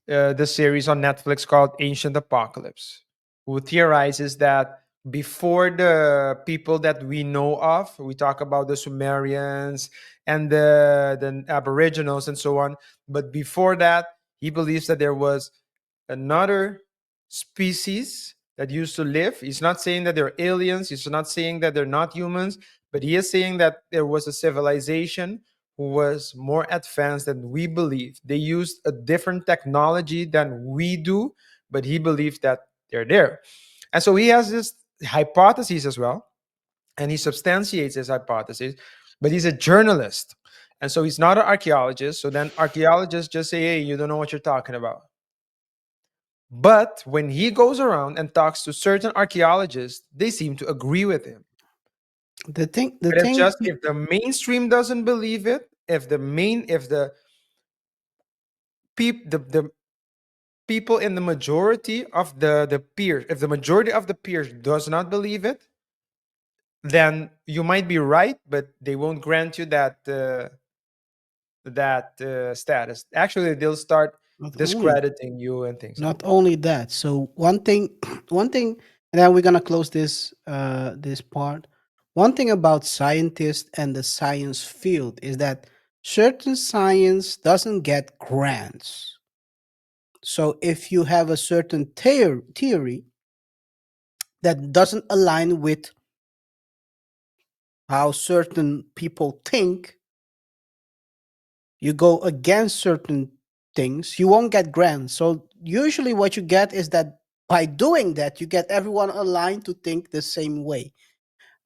the series on Netflix called Ancient Apocalypse, who theorizes that before the people that we know of, we talk about the Sumerians and the Aboriginals and so on, but before that, he believes that there was another species that used to live. He's not saying that they're aliens, he's not saying that they're not humans, but he is saying that there was a civilization who was more advanced than we believe. They used a different technology than we do, but he believes that they're there. And so he has this hypothesis as well, and he substantiates his hypothesis, but he's a journalist. And so he's not an archaeologist. So then archaeologists just say, hey, you don't know what you're talking about. But when he goes around and talks to certain archaeologists, they seem to agree with him. The thing, But it's just if the mainstream doesn't believe it, if the people in the majority of the peers, if the majority of the peers does not believe it, then you might be right, but they won't grant you that status. Actually, they'll start not only discrediting you and things. not only that. So one thing, one thing, and then we're gonna close this part. One thing about scientists and the science field is that certain science doesn't get grants. So if you have a certain theory that doesn't align with how certain people think, you go against certain things, you won't get grants. So usually what you get is that by doing that, you get everyone aligned to think the same way.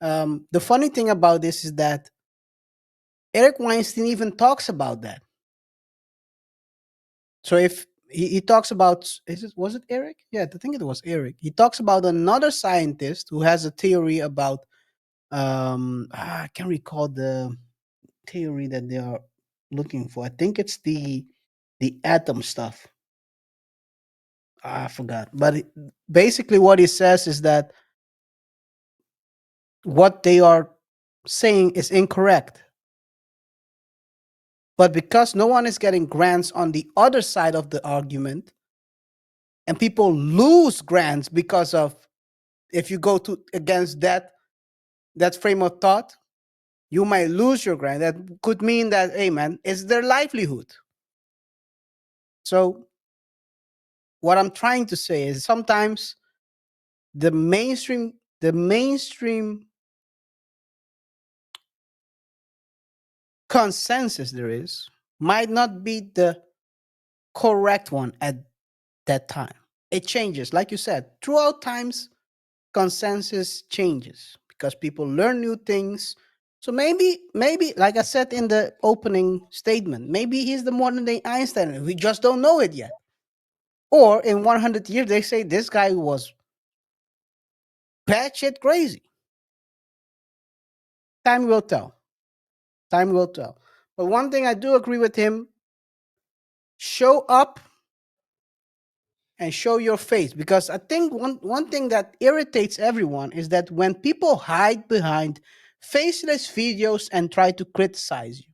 The funny thing about this is that Eric Weinstein even talks about that. So if he talks about, was it Eric? Yeah, I think it was Eric. He talks about another scientist who has a theory about I can't recall the theory that they are looking for. I think it's the atom stuff. I forgot. But basically, what he says is that what they are saying is incorrect. But because no one is getting grants on the other side of the argument, and people lose grants because of if you go to against that frame of thought, you might lose your grant. That could mean that, hey man, it's their livelihood. So what I'm trying to say is sometimes the mainstream consensus there is might not be the correct one at that time. It changes, like you said, throughout times. Consensus changes because people learn new things. So maybe, like I said in the opening statement, maybe he's the modern day Einstein. We just don't know it yet. Or in 100 years, they say this guy was batshit crazy. Time will tell. Time will tell. But one thing I do agree with him: show up and show your face, because I think one thing that irritates everyone is that when people hide behind faceless videos and try to criticize you,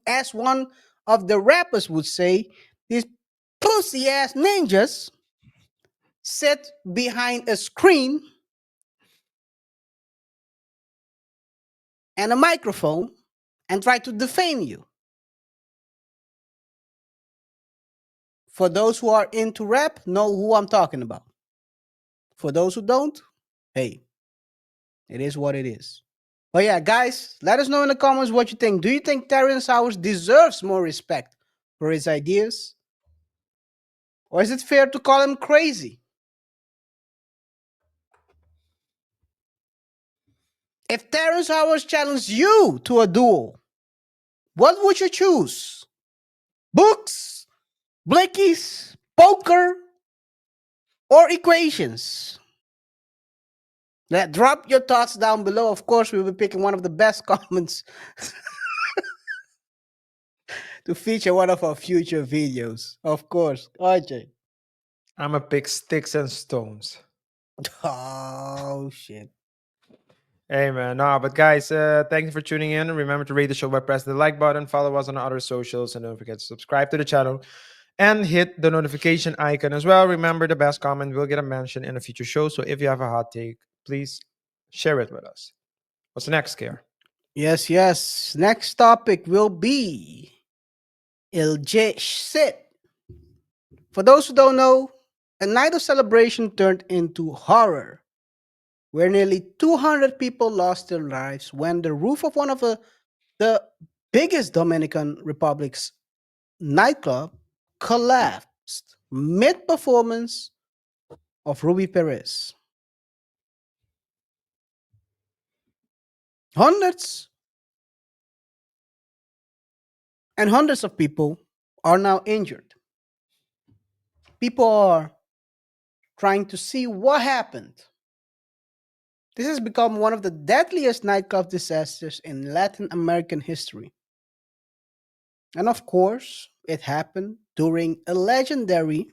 as one of the rappers would say, these pussy ass ninjas sit behind a screen and a microphone and try to defame you. For those who are into rap, know who I'm talking about. For those who don't, hey, it is what it is. But yeah, guys, let us know in the comments what you think. Do you think Terrence Howard deserves more respect for his ideas? Or is it fair to call him crazy? If Terrence Howard challenged you to a duel, what would you choose? Books, blickies, poker, or equations? Drop your thoughts down below. Of course, we'll be picking one of the best comments to feature one of our future videos. Of course. RJ. I'm a pick sticks and stones. Oh, shit. Hey man, no, but guys, thank you for tuning in. Remember to rate the show by pressing the like button, follow us on our other socials, and don't forget to subscribe to the channel and hit the notification icon as well. Remember, the best comment will get a mention in a future show. So if you have a hot take, please share it with us. What's the next, KaiR? Yes. Next topic will be El Sit. For those who don't know, a night of celebration turned into horror, where nearly 200 people lost their lives when the roof of one of the biggest Dominican Republic's nightclub collapsed mid-performance of Ruby Perez. Hundreds and hundreds of people are now injured. People are trying to see what happened. This has become one of the deadliest nightclub disasters in Latin American history. And of course, it happened during a legendary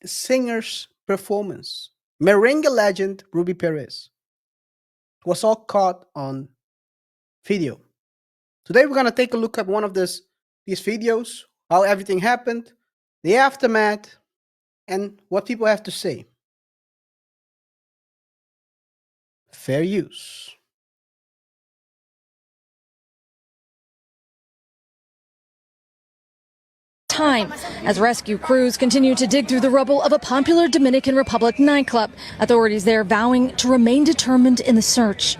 singer's performance. Merengue legend Ruby Perez was all caught on video. Today we're going to take a look at one of these videos, how everything happened, the aftermath, and what people have to say. Fair use. Time as rescue crews continue to dig through the rubble of a popular Dominican Republic nightclub. Authorities there vowing to remain determined in the search,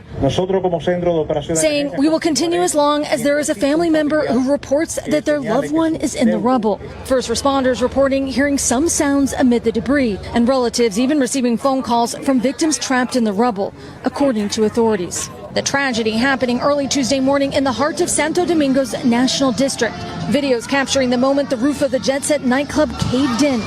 saying we will continue as long as there is a family member who reports that their loved one is in the rubble. First responders reporting hearing some sounds amid the debris, and relatives even receiving phone calls from victims trapped in the rubble, according to authorities. The tragedy happening early Tuesday morning in the heart of Santo Domingo's National District. Videos capturing the moment the roof of the Jet Set nightclub caved in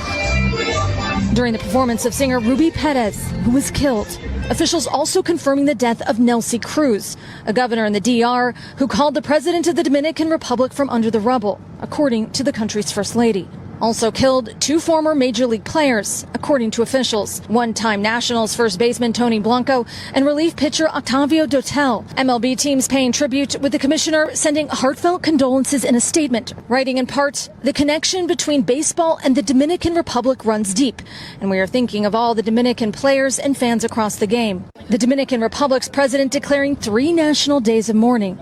during the performance of singer Ruby Perez, who was killed. Officials also confirming the death of Nelcy Cruz, a governor in the DR who called the president of the Dominican Republic from under the rubble, according to the country's first lady. Also killed 2 former Major League players, according to officials. One-time Nationals first baseman Tony Blanco and relief pitcher Octavio Dotel. MLB teams paying tribute, with the commissioner sending heartfelt condolences in a statement, writing in part, "The connection between baseball and the Dominican Republic runs deep, and we are thinking of all the Dominican players and fans across the game." The Dominican Republic's president declaring 3 national days of mourning.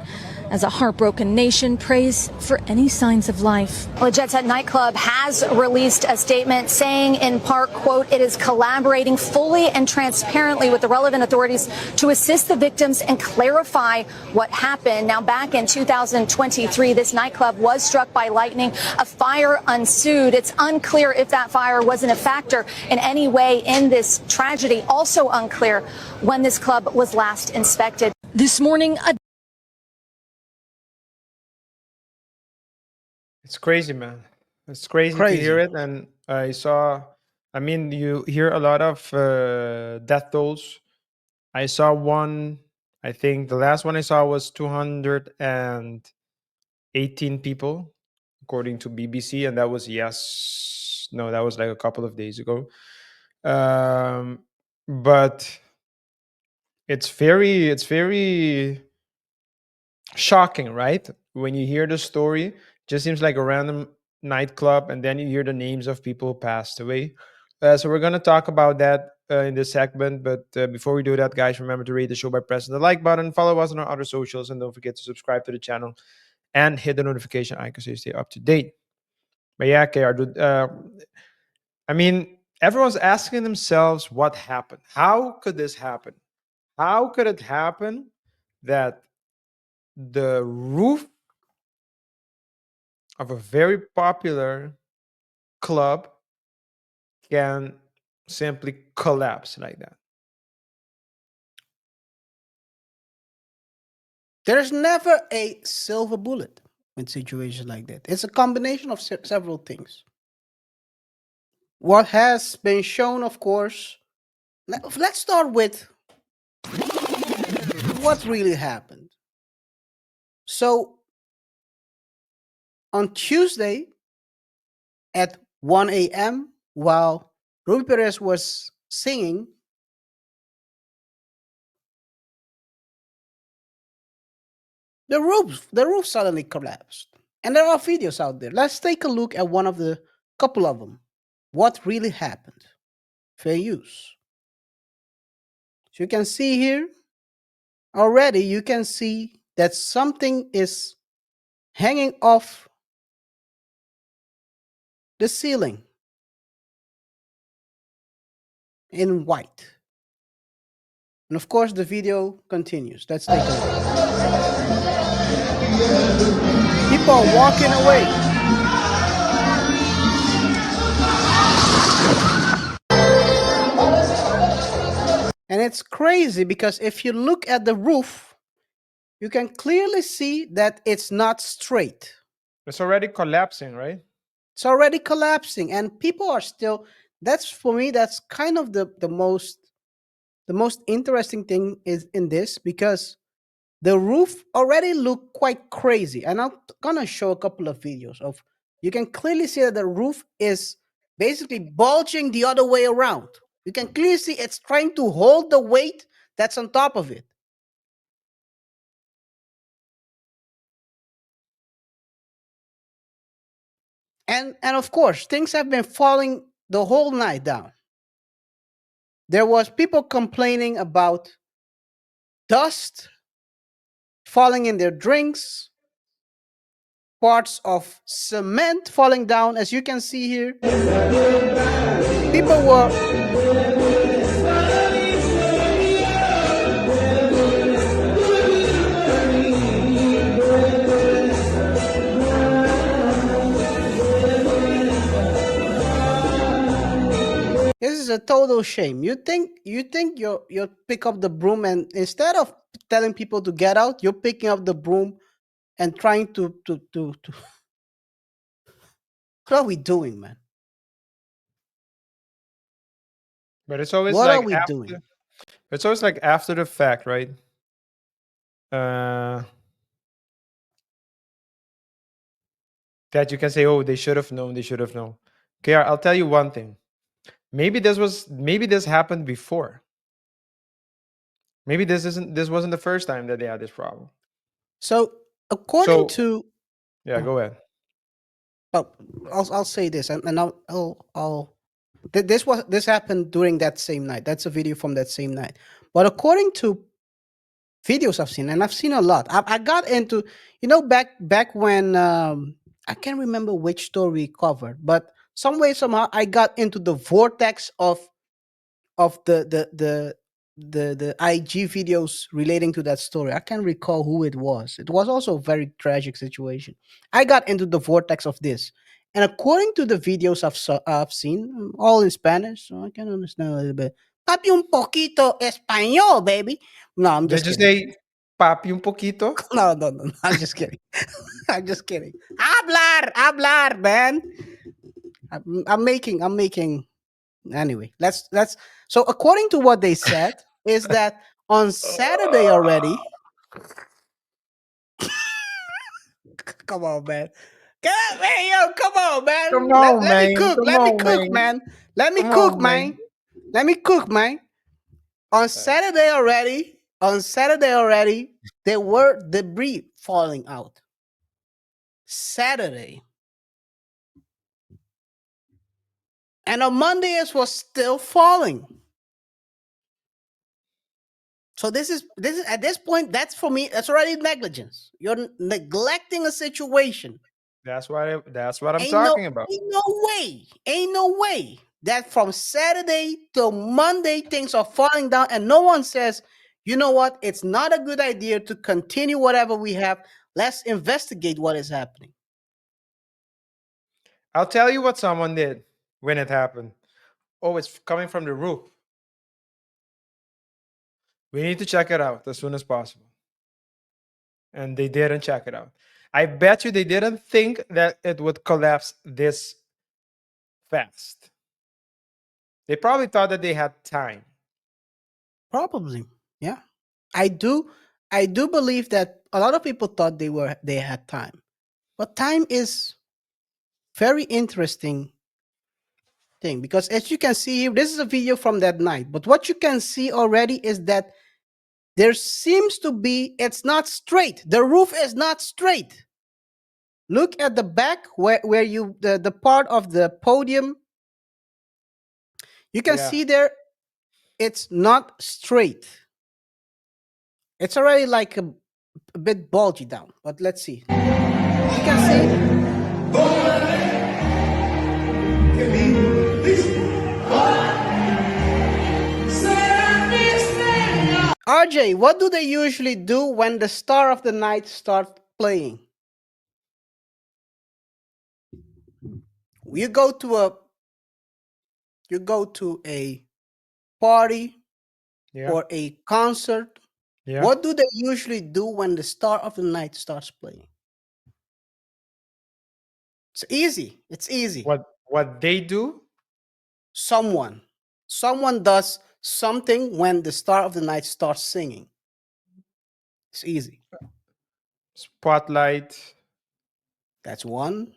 as a heartbroken nation prays for any signs of life. Well, the Jet Set nightclub has released a statement saying in part, quote, it is collaborating fully and transparently with the relevant authorities to assist the victims and clarify what happened. Now, back in 2023, this nightclub was struck by lightning. A fire ensued. It's unclear if that fire wasn't a factor in any way in this tragedy. Also unclear when this club was last inspected. This morning, It's crazy, man. It's crazy, to hear it. And I mean, you hear a lot of death tolls. I saw one, I think the last one I saw was 218 people, according to BBC. And that was, that was like a couple of days ago. But it's very shocking, right? When you hear the story, just seems like a random nightclub, and then you hear the names of people who passed away. So we're going to talk about that in this segment. But before we do that, guys, remember to rate the show by pressing the like button, follow us on our other socials, and don't forget to subscribe to the channel and hit the notification icon so you stay up to date. But yeah, KR, dude, I mean, everyone's asking themselves what happened. How could this happen? How could it happen that the roof of a very popular club can simply collapse like that? There's never a silver bullet in situations like that. It's a combination of several things. What has been shown, of course, let's start with what really happened. So, on Tuesday at 1 a.m., while Ruby Perez was singing, the roof suddenly collapsed. And there are videos out there. Let's take a look at one of the couple of them. What really happened? Fair use. So you can see here, already you can see that something is hanging off the ceiling in white. And of course, the video continues. Let's take a look. People are walking away. And it's crazy because if you look at the roof, you can clearly see that it's not straight. It's already collapsing, right? It's already collapsing, and people are still. That's for me. That's kind of the most interesting thing is in this, because the roof already looked quite crazy. And I'm gonna show a couple of videos of. You can clearly see that the roof is basically bulging the other way around. You can clearly see it's trying to hold the weight that's on top of it. And of course, things have been falling the whole night down. There was people complaining about dust falling in their drinks, parts of cement falling down, as you can see here. People were This is a total shame. You think you pick up the broom, and instead of telling people to get out, you're picking up the broom and trying to What are we doing, man? But it's always What like are we after, doing? it's always like after the fact, right? That you can say, oh, they should have known, they should have known. Okay, I'll tell you one thing. Maybe this happened before. Maybe this wasn't the first time that they had this problem. So according to go ahead. oh, I'll say this, and I'll this happened during that same night. That's a video from that same night. But according to videos I've seen, and I've seen a lot. I got into, back when I can't remember which story we covered, but some way somehow I got into the vortex of the IG videos relating to that story. I can't recall who it was. It was also a very tragic situation. I got into the vortex of this, and according to the videos I've seen, all in Spanish, so I can understand a little bit. Papi un poquito español, baby. No, I'm Did just you kidding. say papi un poquito? No, no, no. I'm just kidding. I'm just kidding. Hablar, man. I'm making. Anyway, let's. So according to what they said, is that on Saturday already. Come on, man. Come on, man, yo, come on, man. Come Let, on, let me man. cook. Come Let me on, cook, man. man. Let me Come cook, on, man. man. Let me cook, man. On Saturday already. On Saturday already, there were debris falling out. Saturday. And on Monday it was still falling. So this is at this point, that's for me, that's already negligence. You're neglecting a situation. That's what I'm Ain't no talking about. ain't no way that from Saturday till Monday things are falling down and no one says, you know what, it's not a good idea to continue whatever we have. Let's investigate what is happening. I'll tell you what someone did when it happened. Oh, it's coming from the roof. We need to check it out as soon as possible. And they didn't check it out. I bet you they didn't think that it would collapse this fast. They probably thought that they had time. Probably. Yeah. I do believe that a lot of people thought they had time. But time is very interesting thing because as you can see, this is a video from that night. But what you can see already is that there seems to be, it's not straight. The roof is not straight. Look at the back where you the part of the podium. You can Yeah. see there it's not straight. It's already like a bit bulgy down. But let's see. You can see RJ, what do they usually do when the star of the night starts playing? You go to a party Yeah. or a concert. Yeah. What do they usually do when the star of the night starts playing? It's easy. It's easy. What they do? Someone does something when the star of the night starts singing. It's easy. Spotlight. That's one.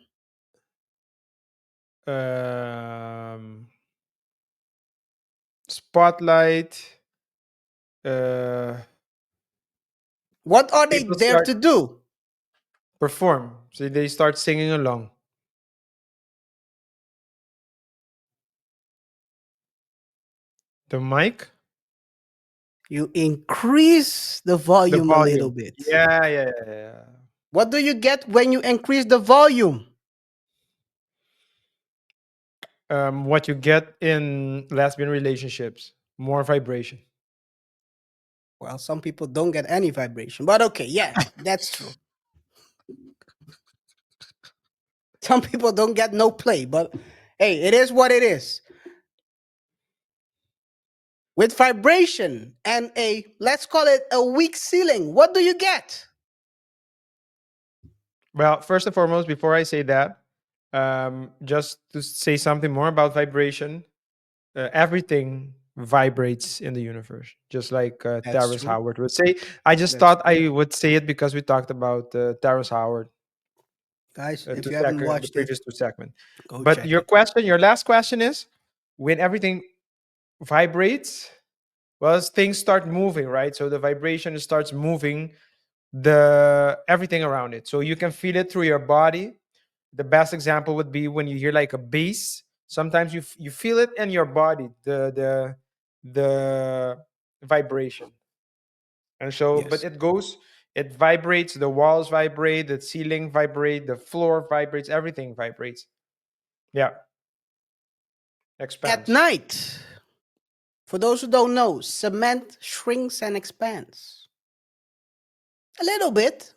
Um, spotlight. Uh, What are they people there start to do? perform. So they start singing along. The mic. You increase the The volume a little volume. bit. Yeah, yeah, yeah, yeah. What do you get when you increase the volume? What you get in lesbian relationships, more vibration. Well, some people don't get any vibration, but okay, yeah, that's true. Some people don't get no play, but hey, it is what it is. With vibration and let's call it a weak ceiling, what do you get? Well, first and foremost, before I say that, just to say something more about vibration, everything vibrates in the universe, just like That's Terrence true. Howard would say. I just That's thought true. I would say it because we talked about Terrence Howard Guys, if two you haven't second, the watched it, previous two segment. go But check your it. question, your last question is, when everything vibrates, well, things start moving, right? So the vibration starts moving the everything around it. So you can feel it through your body. The best example would be when you hear like a bass. Sometimes you feel it in your body, the vibration. And so, but Yes. it vibrates, the walls vibrate, the ceiling vibrate, the floor vibrates, everything vibrates. Yeah. At Expands. night, for those who don't know, cement shrinks and expands. A little bit,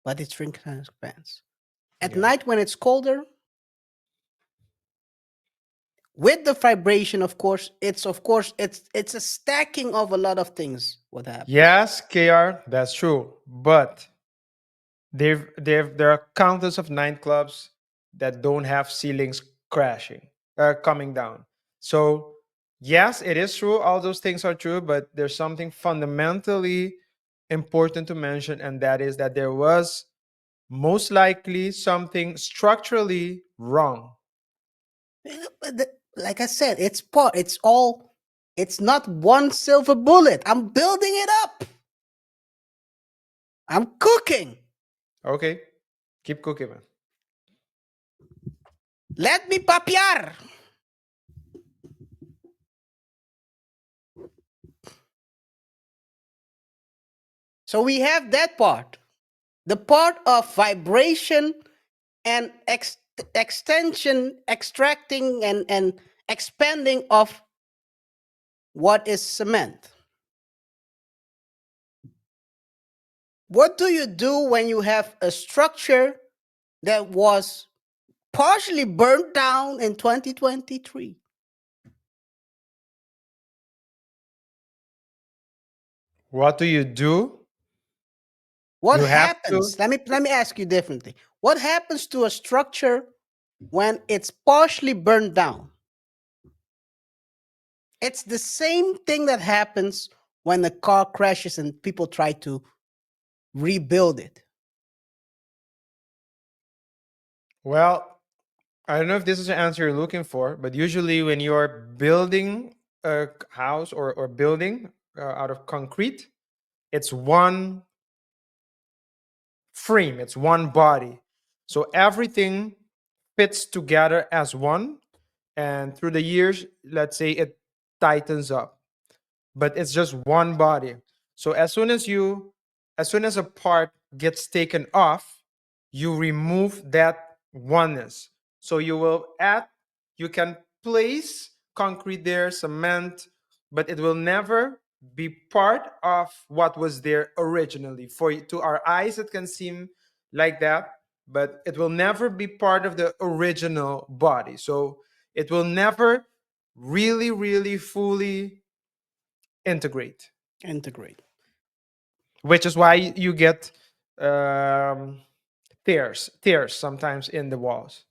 but it shrinks and expands. At Yeah. night, when it's colder, with the vibration, of course, it's a stacking of a lot of things. What happens? Yes, KR, that's true. But there are countless of nightclubs that don't have ceilings crashing, coming down. So yes, it is true. All those things are true, but there's something fundamentally important to mention, and that is that there was most likely something structurally wrong. Like I said, it's part. It's all. It's not one silver bullet. I'm building it up. I'm cooking. Okay, keep cooking, man. Let me papiar. So we have that part. The part of vibration and extension, extracting and expanding of what is cement. What do you do when you have a structure that was partially burnt down in 2023? What do you do? What You have to. happens? Let me ask you differently. What happens to a structure when it's partially burned down? It's the same thing that happens when a car crashes and people try to rebuild it. Well, I don't know if this is the answer you're looking for, but usually when you're building a house or building out of concrete, it's one frame, it's one body. So everything fits together as one. And through the years, let's say it tightens up, but it's just one body. So as soon as a part gets taken off, you remove that oneness. So you can place concrete there, cement, but it will never be part of what was there originally. To our eyes, it can seem like that, but it will never be part of the original body. So it will never really, really fully integrate, Integrate. which is why you get um, tears sometimes in the walls.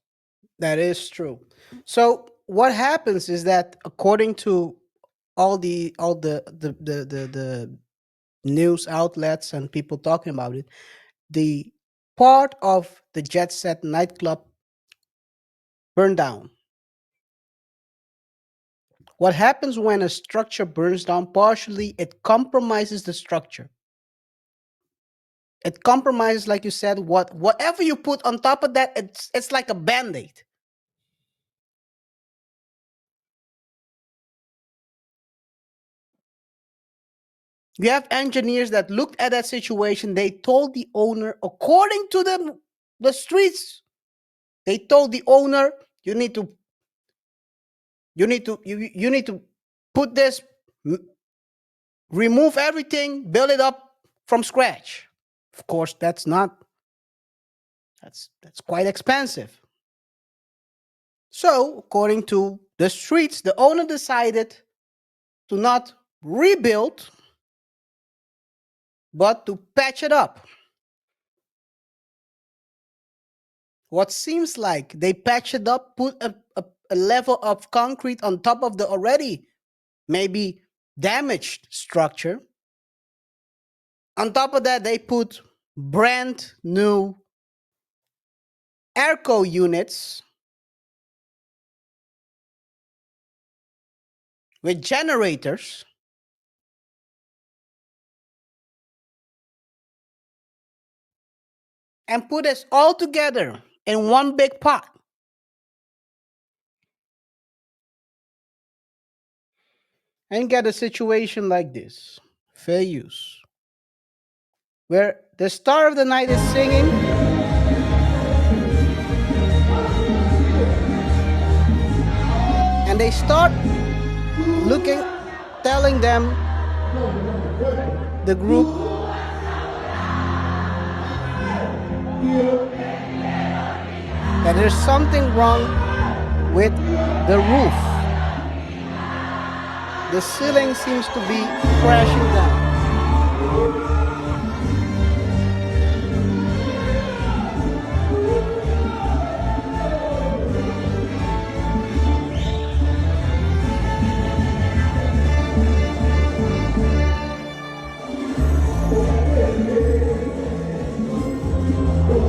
That is true. So what happens is that according to all the news outlets and people talking about it, the part of the Jet Set nightclub burned down. What happens when a structure burns down partially? It compromises the structure. It compromises, like you said, whatever you put on top of that, it's like a band-aid. You have engineers that looked at that situation. They told the owner, according to the streets, they told the owner, you need to you need to put this, remove everything, build it up from scratch. Of course, that's quite expensive. So, according to the streets, the owner decided to not rebuild, but to patch it up. What seems like they patched it up, put a level of concrete on top of the already maybe damaged structure. On top of that, they put brand new airco units with generators. And put us all together in one big pot. And get a situation like this. Fair use. Where the star of the night is singing. And they start looking, telling them, the group, that there's something wrong with the roof. The ceiling seems to be crashing down.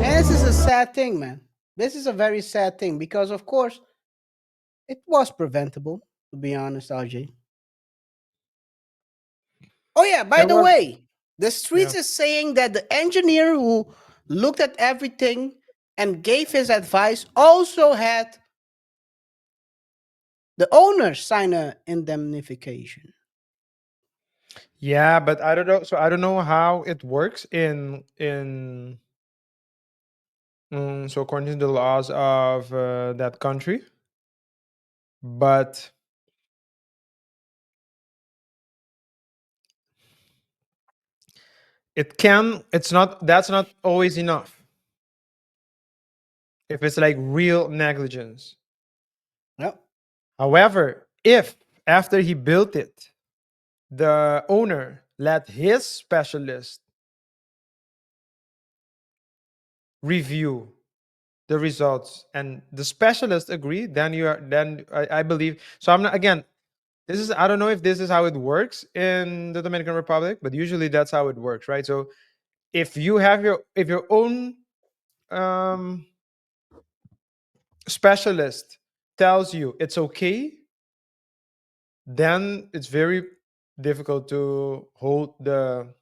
And this is a sad thing, man. This is a very sad thing because, of course, it was preventable, to be honest, RJ. Oh, yeah, by It the was, way, the streets yeah. is saying that the engineer who looked at everything and gave his advice also had the owner sign a indemnification. Yeah, but I don't know. So I don't know how it works so according to the laws of that country, but it's not, that's not always enough if it's like real negligence. Yep. However, if after he built it, the owner let his specialist review the results and the specialist agree, then I believe. So I'm not, again, this is, I don't know if this is how it works in the Dominican Republic, but usually that's how it works, right? So if you have your own um, specialist tells you it's okay, then it's very difficult to hold the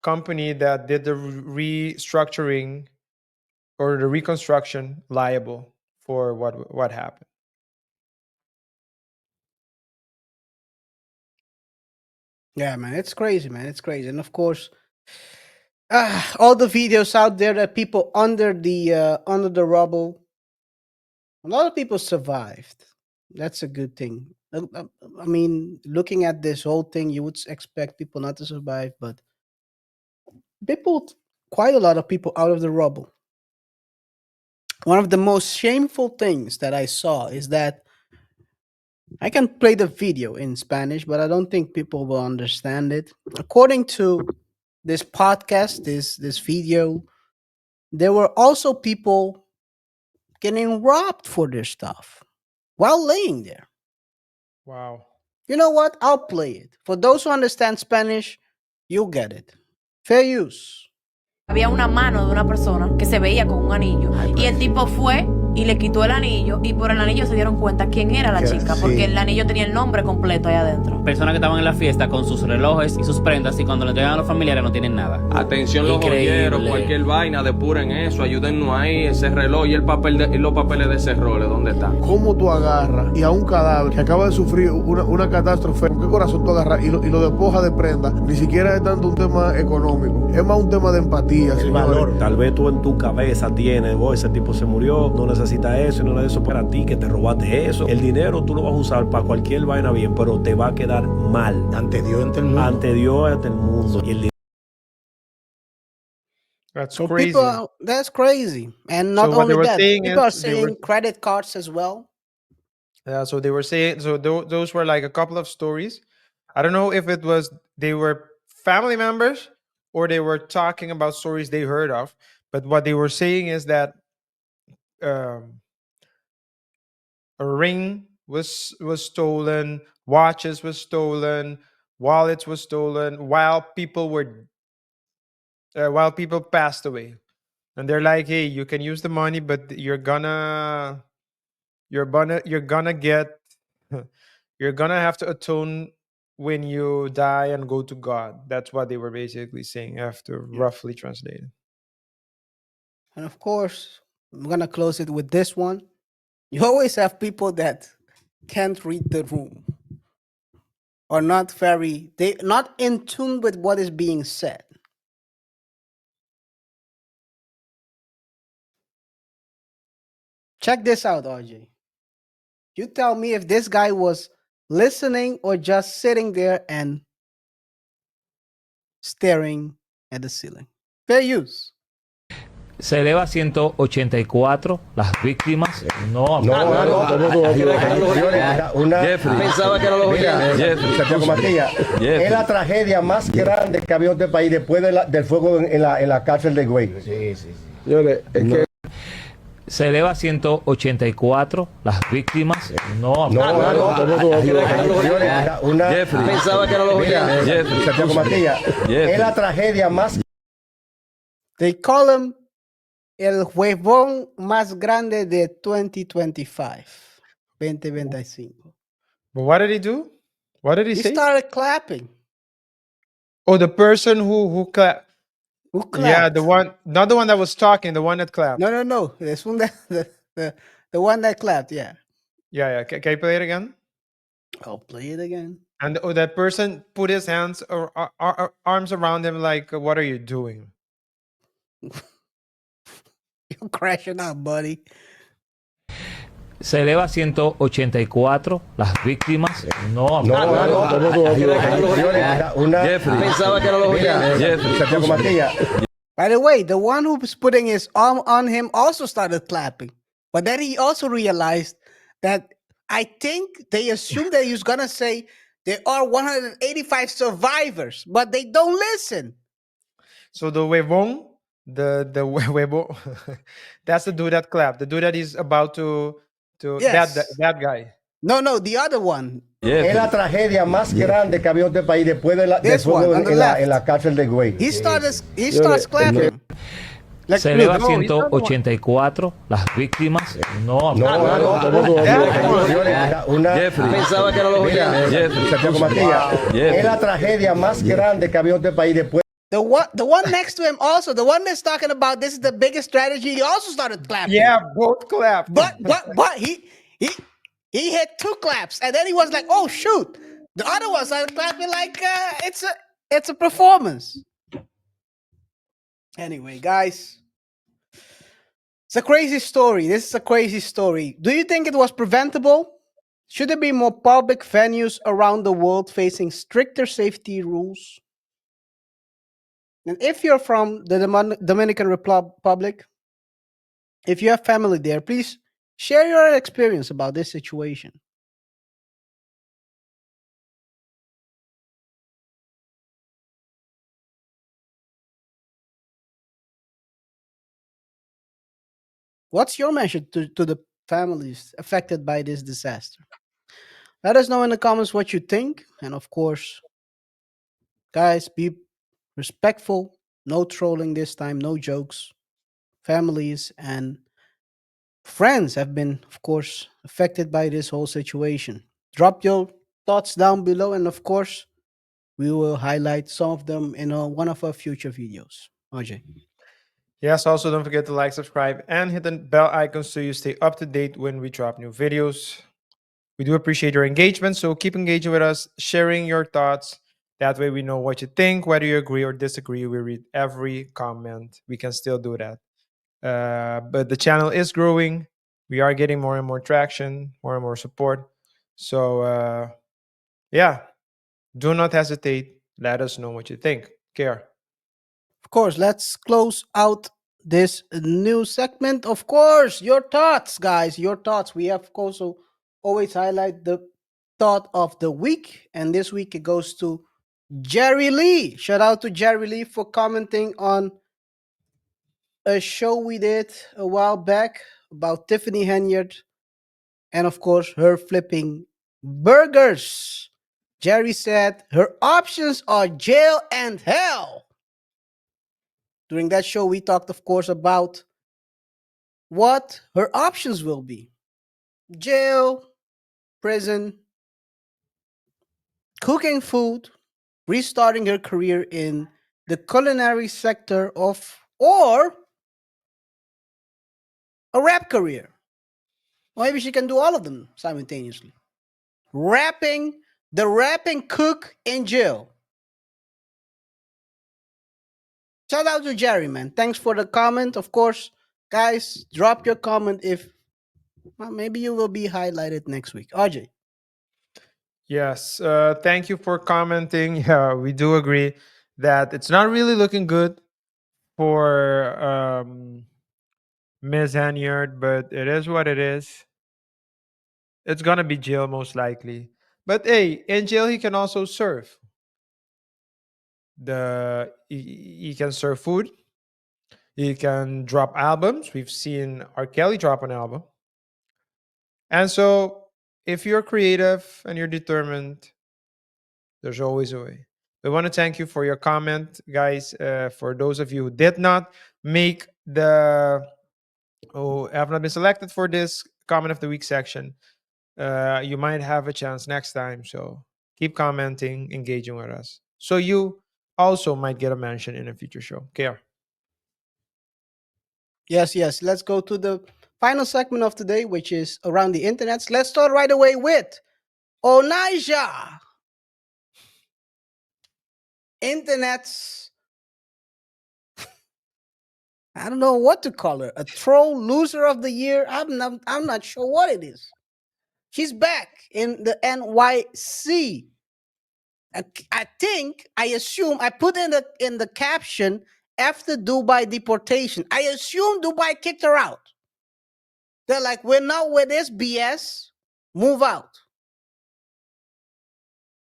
company that did the restructuring or the reconstruction liable for what happened. Yeah, man, it's crazy, man. It's crazy. And of course, all the videos out there that people under the rubble, a lot of people survived. That's a good thing. I mean, looking at this whole thing, you would expect people not to survive, but they pulled quite a lot of people out of the rubble. One of the most shameful things that I saw is that I can play the video in Spanish, but I don't think people will understand it. According to this podcast, this video, there were also people getting robbed for their stuff while laying there. Wow. You know what? I'll play it. For those who understand Spanish, you'll get it. Fair use. Había una mano de una persona que se veía con un anillo. Y el tipo fue y le quitó el anillo. Y por el anillo se dieron cuenta quién era la chica. Porque el anillo tenía el nombre completo ahí adentro. Personas que estaban en la fiesta con sus relojes y sus prendas. Y cuando le entregan a los familiares no tienen nada. Atención los joyeros, cualquier vaina, depuren eso, ayúdennos ahí, ese reloj y y los papeles de ese rol, ¿dónde están? ¿Cómo tú agarras y a un cadáver que acaba de sufrir una catástrofe, con qué corazón tú agarras y lo despojas de prenda? Ni siquiera es tanto un tema económico, es más un tema de empatía, el valor. Tal vez tú en tu cabeza tienes, ese tipo se murió, no necesita eso, no necesita eso para ti, que te robaste eso. El dinero tú lo vas a usar para cualquier vaina bien, pero te va a quedar mal. Ante Dios, ante el mundo. Ante Dios, ante el mundo. Y el That's So crazy. that's crazy. And not So what they only were that, saying people are is they were- saying credit cards as well. Yeah, so they were saying, so those were like a couple of stories. I don't know if it was they were family members or they were talking about stories they heard of, but what they were saying is that um, a ring was stolen, watches was stolen, wallets was stolen while people passed away, and they're like, "Hey, you can use the money, but you're gonna get you're gonna have to atone when you die and go to God." That's what they were basically saying after roughly translated. And of course, I'm gonna close it with this one. You always have people that can't read the room. or not very, they not in tune with what is being said. Check this out, RJ. You tell me if this guy was listening or just sitting there and staring at the ceiling. Fair use. Se eleva a 184 las víctimas. No, Pensaba que era los Santiago Matías. Es la tragedia más grande que había en este país después del fuego en la cárcel de Güey. Señores, es que se eleva a 184 las víctimas. Pensaba que era los Santiago Matías. Es la tragedia más. They call him el huevón más grande de 2025. 2025. But what did he do? What did he say? He started clapping. Oh, the person who clapped. Who clapped? Yeah, the one, not the one that was talking, the one that clapped. No. This one, the one that clapped. Yeah. Yeah. Can you play it again? I'll play it again. And that person put his hands or arms around him like, what are you doing? You're crashing out, buddy. Se eleva a 184 las víctimas. Pensaba que era los Santiago Matías. By the way, the one who was putting his arm on him also started clapping. But then he also realized that I think they assumed that he was going to say there are 185 survivors, but they don't listen. So the huevón, the huevón, that's the dude that clapped. The dude that is about to Yes. that guy. No, the other one. Es la tragedia más grande que había en este país después del This fuego one, on the en left. la cárcel de Güey. He starts clapping. Se eleva a 184 las víctimas. Pensaba que era los Santiago Matías. Es la tragedia más grande que había en este país después. The one next to him also, the one that's talking about this is the biggest strategy, he also started clapping. Yeah, both clapped. But he hit 2 claps, and then he was like, "Oh shoot!" The other one started clapping like it's a performance. Anyway, guys, it's a crazy story. This is a crazy story. Do you think it was preventable? Should there be more public venues around the world facing stricter safety rules? And if you're from the Dominican Republic, if you have family there, please share your experience about this situation. What's your message to the families affected by this disaster? Let us know in the comments what you think. And of course, guys, be respectful. No trolling this time, no jokes. Families and friends have been, of course, affected by this whole situation. Drop your thoughts down below, and of course, we will highlight some of them in one of our future videos. OJ. Yes, also don't forget to like, subscribe, and hit the bell icon so you stay up to date when we drop new videos. We do appreciate your engagement, so keep engaging with us, sharing your thoughts. That way we know what you think, whether you agree or disagree. We read every comment. We can still do that. But the channel is growing. We are getting more and more traction, more and more support. So, yeah, do not hesitate. Let us know what you think. KaiR. Of course, let's close out this new segment. Of course, your thoughts, guys, your thoughts. We have also always highlight the thought of the week. And this week it goes to Jerry Lee. Shout out to Jerry Lee for commenting on a show we did a while back about Tiffany Henyard and, of course, her flipping burgers. Jerry said her options are jail and hell. During that show, we talked, of course, about what her options will be. Jail, prison, cooking food, restarting her career in the culinary sector or a rap career. Or maybe she can do all of them simultaneously. Rapping, the rapping cook in jail. Shout out to Jerry, man. Thanks for the comment. Of course, guys, drop your comment if maybe you will be highlighted next week. RJ. Yes, thank you for commenting. Yeah, we do agree that it's not really looking good for Ms. Hanyard, but it is what it is. It's gonna be jail most likely. But hey, in jail he can also serve. He can serve food. He can drop albums. We've seen R. Kelly drop an album. And so if you're creative and you're determined, there's always a way. We want to thank you for your comment, guys. For those of you who did not make have not been selected for this comment of the week section, you might have a chance next time. So keep commenting, engaging with us. So you also might get a mention in a future show. KaiR. Yes. Let's go to the final segment of today, which is around the internets. Let's start right away with Onija. Internet's, I don't know what to call her, a troll loser of the year. I'm not sure what it is. She's back in the NYC. I assume I put in the caption after Dubai deportation. I assume Dubai kicked her out. They're like, we're not with this BS. Move out.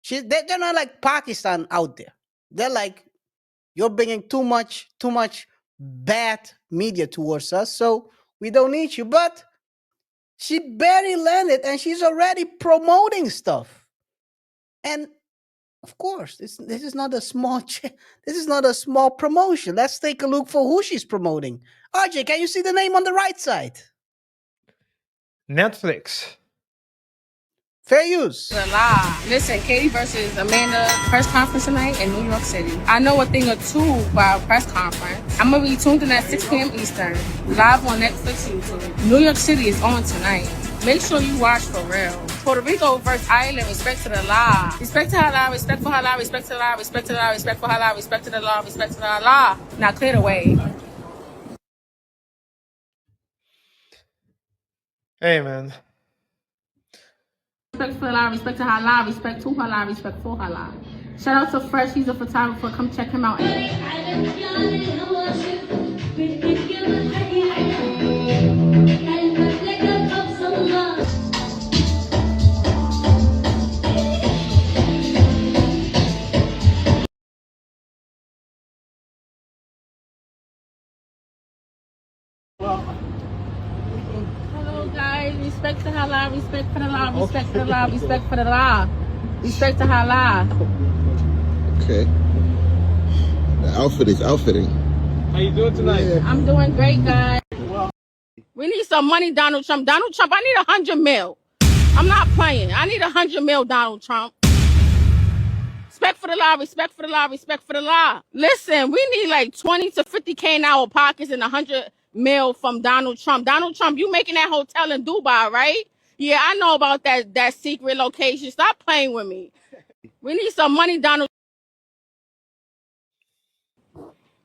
They're not like Pakistan out there. They're like, you're bringing too much bad media towards us, so we don't need you. But she barely landed, and she's already promoting stuff. And of course, this is not a small this is not a small promotion. Let's take a look for who she's promoting. RJ, can you see the name on the right side? Netflix. Fair use. Listen, Katie versus Amanda press conference tonight in New York City. I know a thing or two about press conference. I'm gonna be tuned in at 6 p.m. Eastern, live on Netflix, YouTube. New York City is on tonight. Make sure you watch for real. Puerto Rico versus Ireland, respect to the law. Respect to her law, respect for her law, respect to the law, respect to the law, respect for her law, respect to the law, respect to the law. Now clear the way. Hey, man. Respect for her, respect to her law, respect to her law, respect for her law. Shout out to Fresh, he's a photographer. Come check him out. Hello guys, respect to her law, respect for the law, respect for the law, respect for the law. Respect to her law. Okay. The outfit is outfitting. How you doing tonight? I'm doing great, guys. We need some money, Donald Trump. Donald Trump, I need 100 mil. I'm not playing. I need 100 mil, Donald Trump. Respect for the law, respect for the law, respect for the law. Listen, we need like 20 to 50K in our pockets and 100 mil from Donald Trump. Donald Trump, you making that hotel in Dubai, right? Yeah, I know about that secret location. Stop playing with me. We need some money, Donald.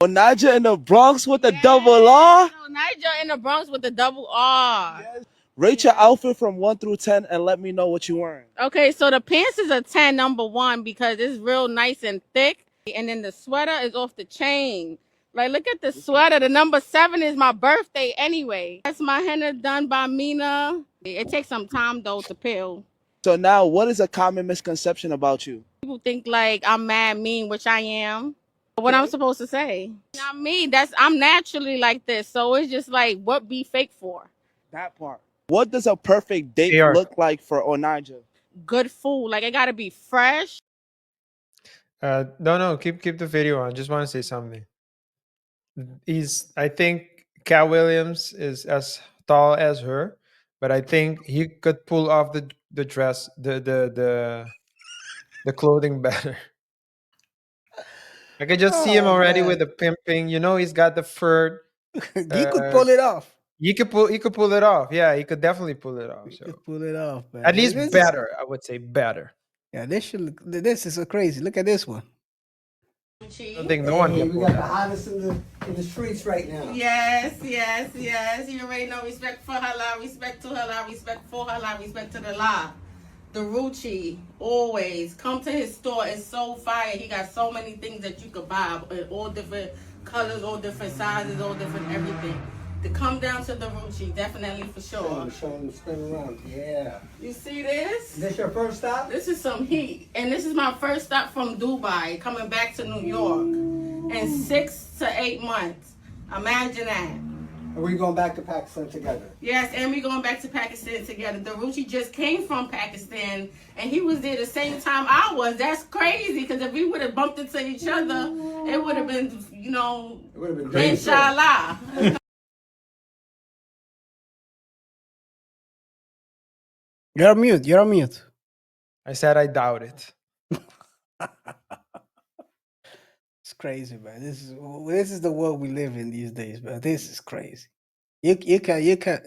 Niger in the Bronx with the double R. Niger in the Bronx with the double R. Yes. Rate your outfit from 1 through 10 and let me know what you're wearing. Okay, so the pants is a 10, number 1, because it's real nice and thick. And then the sweater is off the chain. Like, look at the sweater. The number 7 is my birthday anyway. That's my henna done by Mina. It takes some time, though, to peel. So now, what is a common misconception about you? People think, like, I'm mad mean, which I am. What I'm supposed to say? Not me. I'm naturally like this. So it's just like, what be fake for? That part. What does a perfect date look like for Onija? Good food. Like, it got to be fresh. No, keep the video on. Just want to say something. I think Cat Williams is as tall as her, but I think he could pull off the dress, the clothing better. I could just see him already with the pimping. You know, he's got the fur. He could pull it off. He could pull it off. Yeah, he could definitely pull it off. So. Pull it off, man. At least better, I would say better. Yeah, this is crazy. Look at this one. I don't think no one can we pull got the that. hottest in the streets right now. Yes. You already know respect for halal, respect to halal, respect for halal, respect to the law. The Ruchi, always come to his store. It's so fire. He got so many things that you could buy, all different colors, all different sizes, all different everything. To come down to the Ruchi, definitely for sure. Show them spin around. Yeah. You see this? This your first stop? This is some heat. And this is my first stop from Dubai, coming back to New York in 6 to 8 months. Imagine that. Are we going back to Pakistan together? Yes, and we going back to Pakistan together. The Ruchi just came from Pakistan, and he was there the same time I was. That's crazy, because if we would have bumped into each other, it would have been, It would have been great. inshallah. You're on mute. You're on mute. I said I doubt it. It's crazy, man. This is the world we live in these days, man. This is crazy. You can.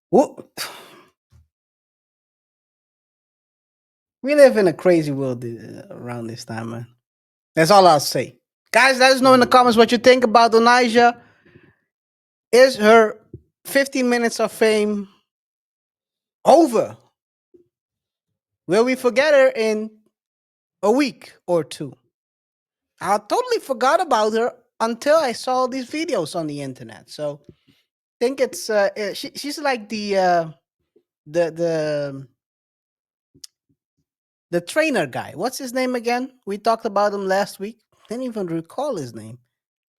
What? We live in a crazy world around this time, man. That's all I'll say. Guys, let us know in the comments what you think about Onija. Is her 15 minutes of fame over? Will we forget her in a week or two? I totally forgot about her until I saw these videos on the internet. So I think it's she's like the trainer guy. What's his name again? We talked about him last week. Didn't even recall his name.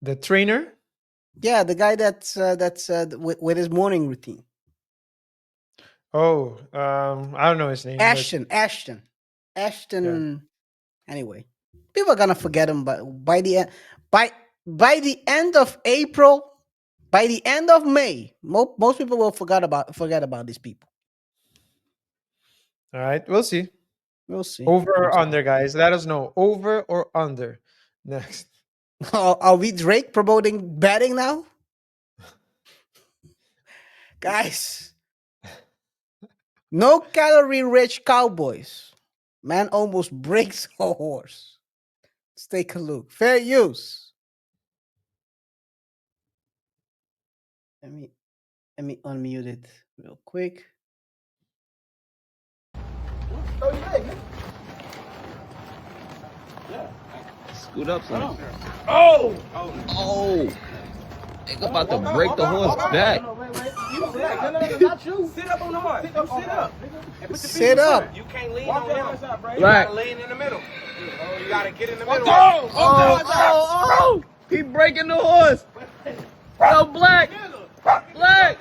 The trainer? Yeah, the guy that's with his morning routine. Oh, I don't know his name. but- Ashton. Anyway, people are gonna forget him, but by the end of April, by the end of May, most people will forget about these people. All right, we'll see. We'll see. Over or under, guys? Let us know. Over or under. Next. Are we Drake promoting betting now? Guys, no calorie rich cowboys. Man almost breaks a horse. Let's take a look. Fair use. Let me unmute it real quick. Scoot up some. Oh! Oh! Nigga about to break the horse back. Not you. Sit up on the horse. Sit up. Sit up. You can't lean on him. You Right. gotta lean in the middle. You gotta get in the middle. Oh! He breaking the horse. Yo, Black. Black.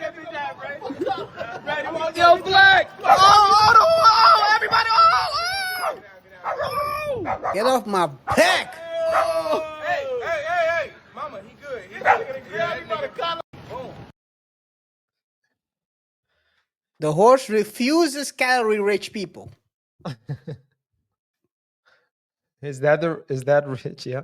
Yo, Black. Oh, everybody. Oh. Get off my back. Hey. Mama, he good. He good. The horse refuses calorie rich people. Is that rich? Yeah.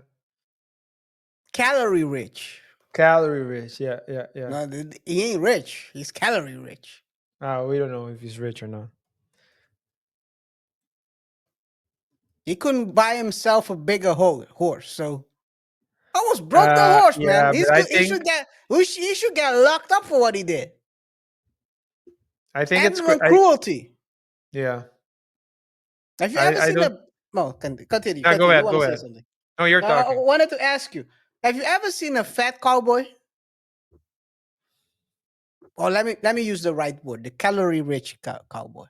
Calorie rich. Calorie rich. Yeah. No, he ain't rich. He's calorie rich. We don't know if he's rich or not. He couldn't buy himself a bigger horse, so almost broke the horse, yeah, man. but He should get locked up for what he did. I think it's Animal cruelty. yeah. Have you ever seen the? No, continue. No, go You ahead. wanna Go say ahead. something? No, you're I talking. wanted to ask you: have you ever seen a fat cowboy? Or let me use the right word: the calorie-rich cowboy.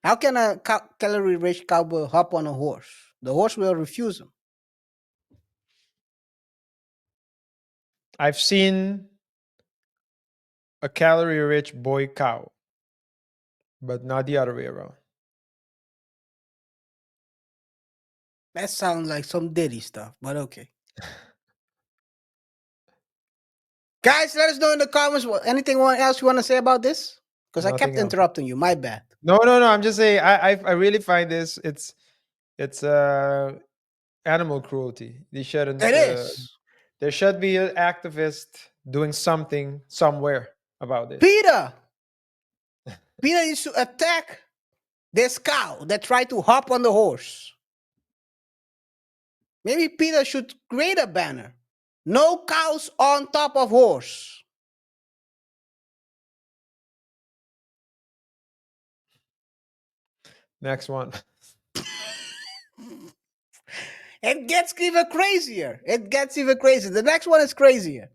How can a calorie-rich cowboy hop on a horse? The horse will refuse him. I've seen a calorie-rich boy cow, but not the other way around. That sounds like some Diddy stuff, but okay. Guys, let us know in the comments anything else you want to say about this? Because I kept Nothing else. interrupting you. My bad. No. I'm just saying. I really find this. It's animal cruelty. They shouldn't. It is. There should be an activist doing something somewhere about this. Peter used to attack This cow that tried to hop on the horse. Maybe Peter should create a banner. No cows on top of horse. Next one. It gets even crazier. It gets even crazier. The next one is crazier.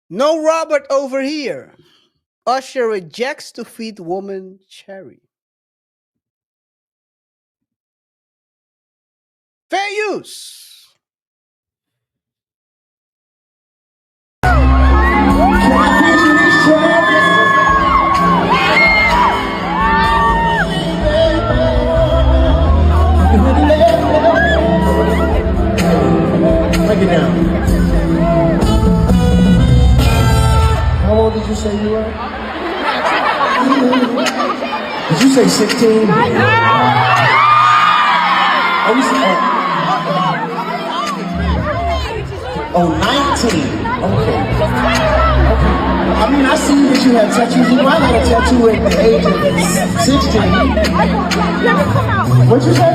No Robert over here. Usher rejects to feed woman cherry. Fair use. Break it down. How old did you say you were? Did you say 16? Oh, 19. Okay. I mean, I see that you have tattoos. You might have a tattoo at the age of 16. What you say?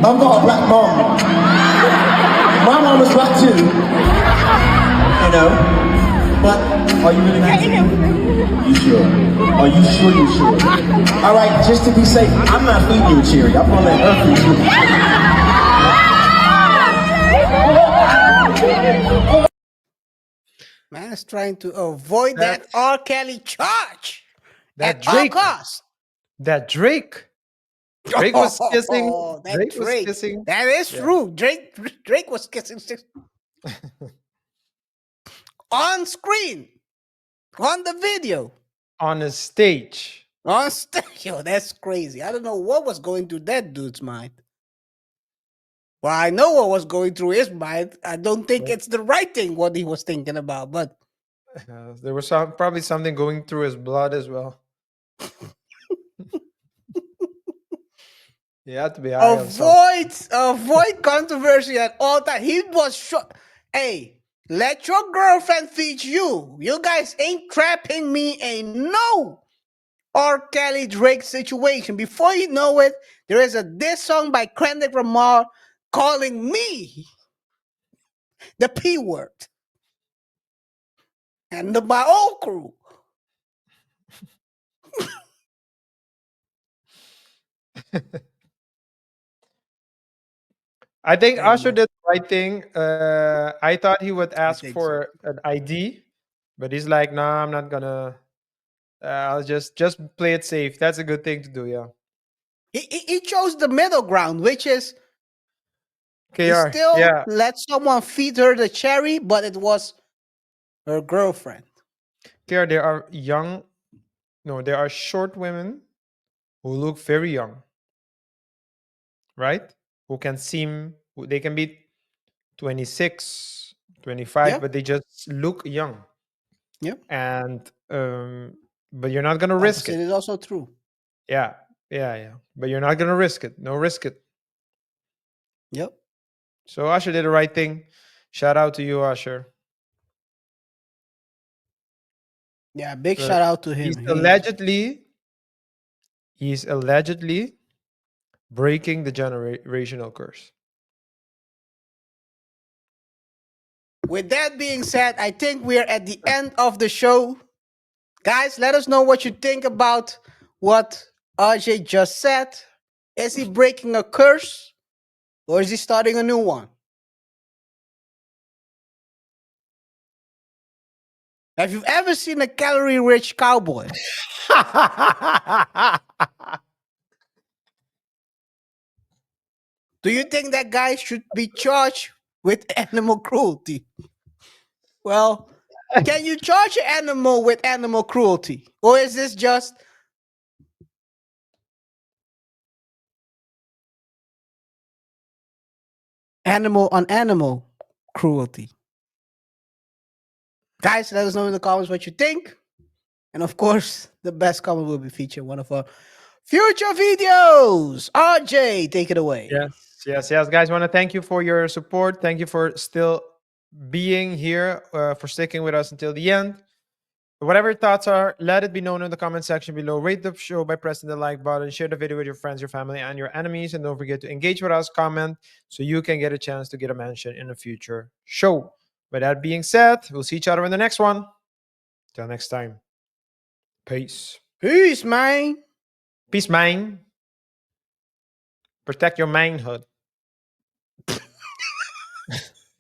I'm got a black mom. My mom was black too. You know? But are you really 19? You sure? Are you sure you're sure? All right, just to be safe, I'm not feeding you a cherry. I'm gonna let her feed you. Man is trying to avoid that R. Kelly charge That at all Drake. costs. That Drake. Drake was kissing. That Drake was Drake. kissing. That is true. Drake was kissing on screen, on the video, on a stage. On stage. Yo, that's crazy. I don't know what was going through that dude's mind. Well, I know what was going through his mind. I don't think it's the right thing what he was thinking about, but there was probably something going through his blood as well. You have to be high on something. Avoid controversy at all time. He was hey, let your girlfriend feed you. You guys ain't trapping me in no R. Kelly Drake situation. Before you know it, there is a diss song by Kendrick Lamar calling me the P word. And my old crew. I think Usher did the right thing. I thought he would ask for an ID, but he's like, "Nah, I'm not gonna. I'll just play it safe." That's a good thing to do, yeah. He chose the middle ground, which is KaiR, he still let someone feed her the cherry, but it was her girlfriend. KaiR, there are there are short women who look very young, right? Who can they can be 26, 25, but they just look young. Yeah. And but you're not gonna risk it. It is also true. Yeah. But you're not gonna risk it. No, risk it. Yep. So Usher did the right thing. Shout out to you, Usher. Yeah, big shout out to him. He's allegedly breaking the generational curse. With that being said, I think we're at the end of the show. Guys, let us know what you think about what RJ just said. Is he breaking a curse or is he starting a new one? Have you ever seen a calorie-rich cowboy? Do you think that guy should be charged with animal cruelty? Well, can you charge an animal with animal cruelty? Or is this just animal on animal cruelty? Guys, let us know in the comments what you think. And of course, the best comment will be featured in one of our future videos. RJ, take it away. Yes, guys. Want to thank you for your support. Thank you for still being here, for sticking with us until the end. Whatever your thoughts are, let it be known in the comment section below. Rate the show by pressing the like button. Share the video with your friends, your family, and your enemies. And don't forget to engage with us, comment, so you can get a chance to get a mention in a future show. With that being said, we'll see each other in the next one. Till next time. Peace. Peace, man. Peace, man. Protect your manhood.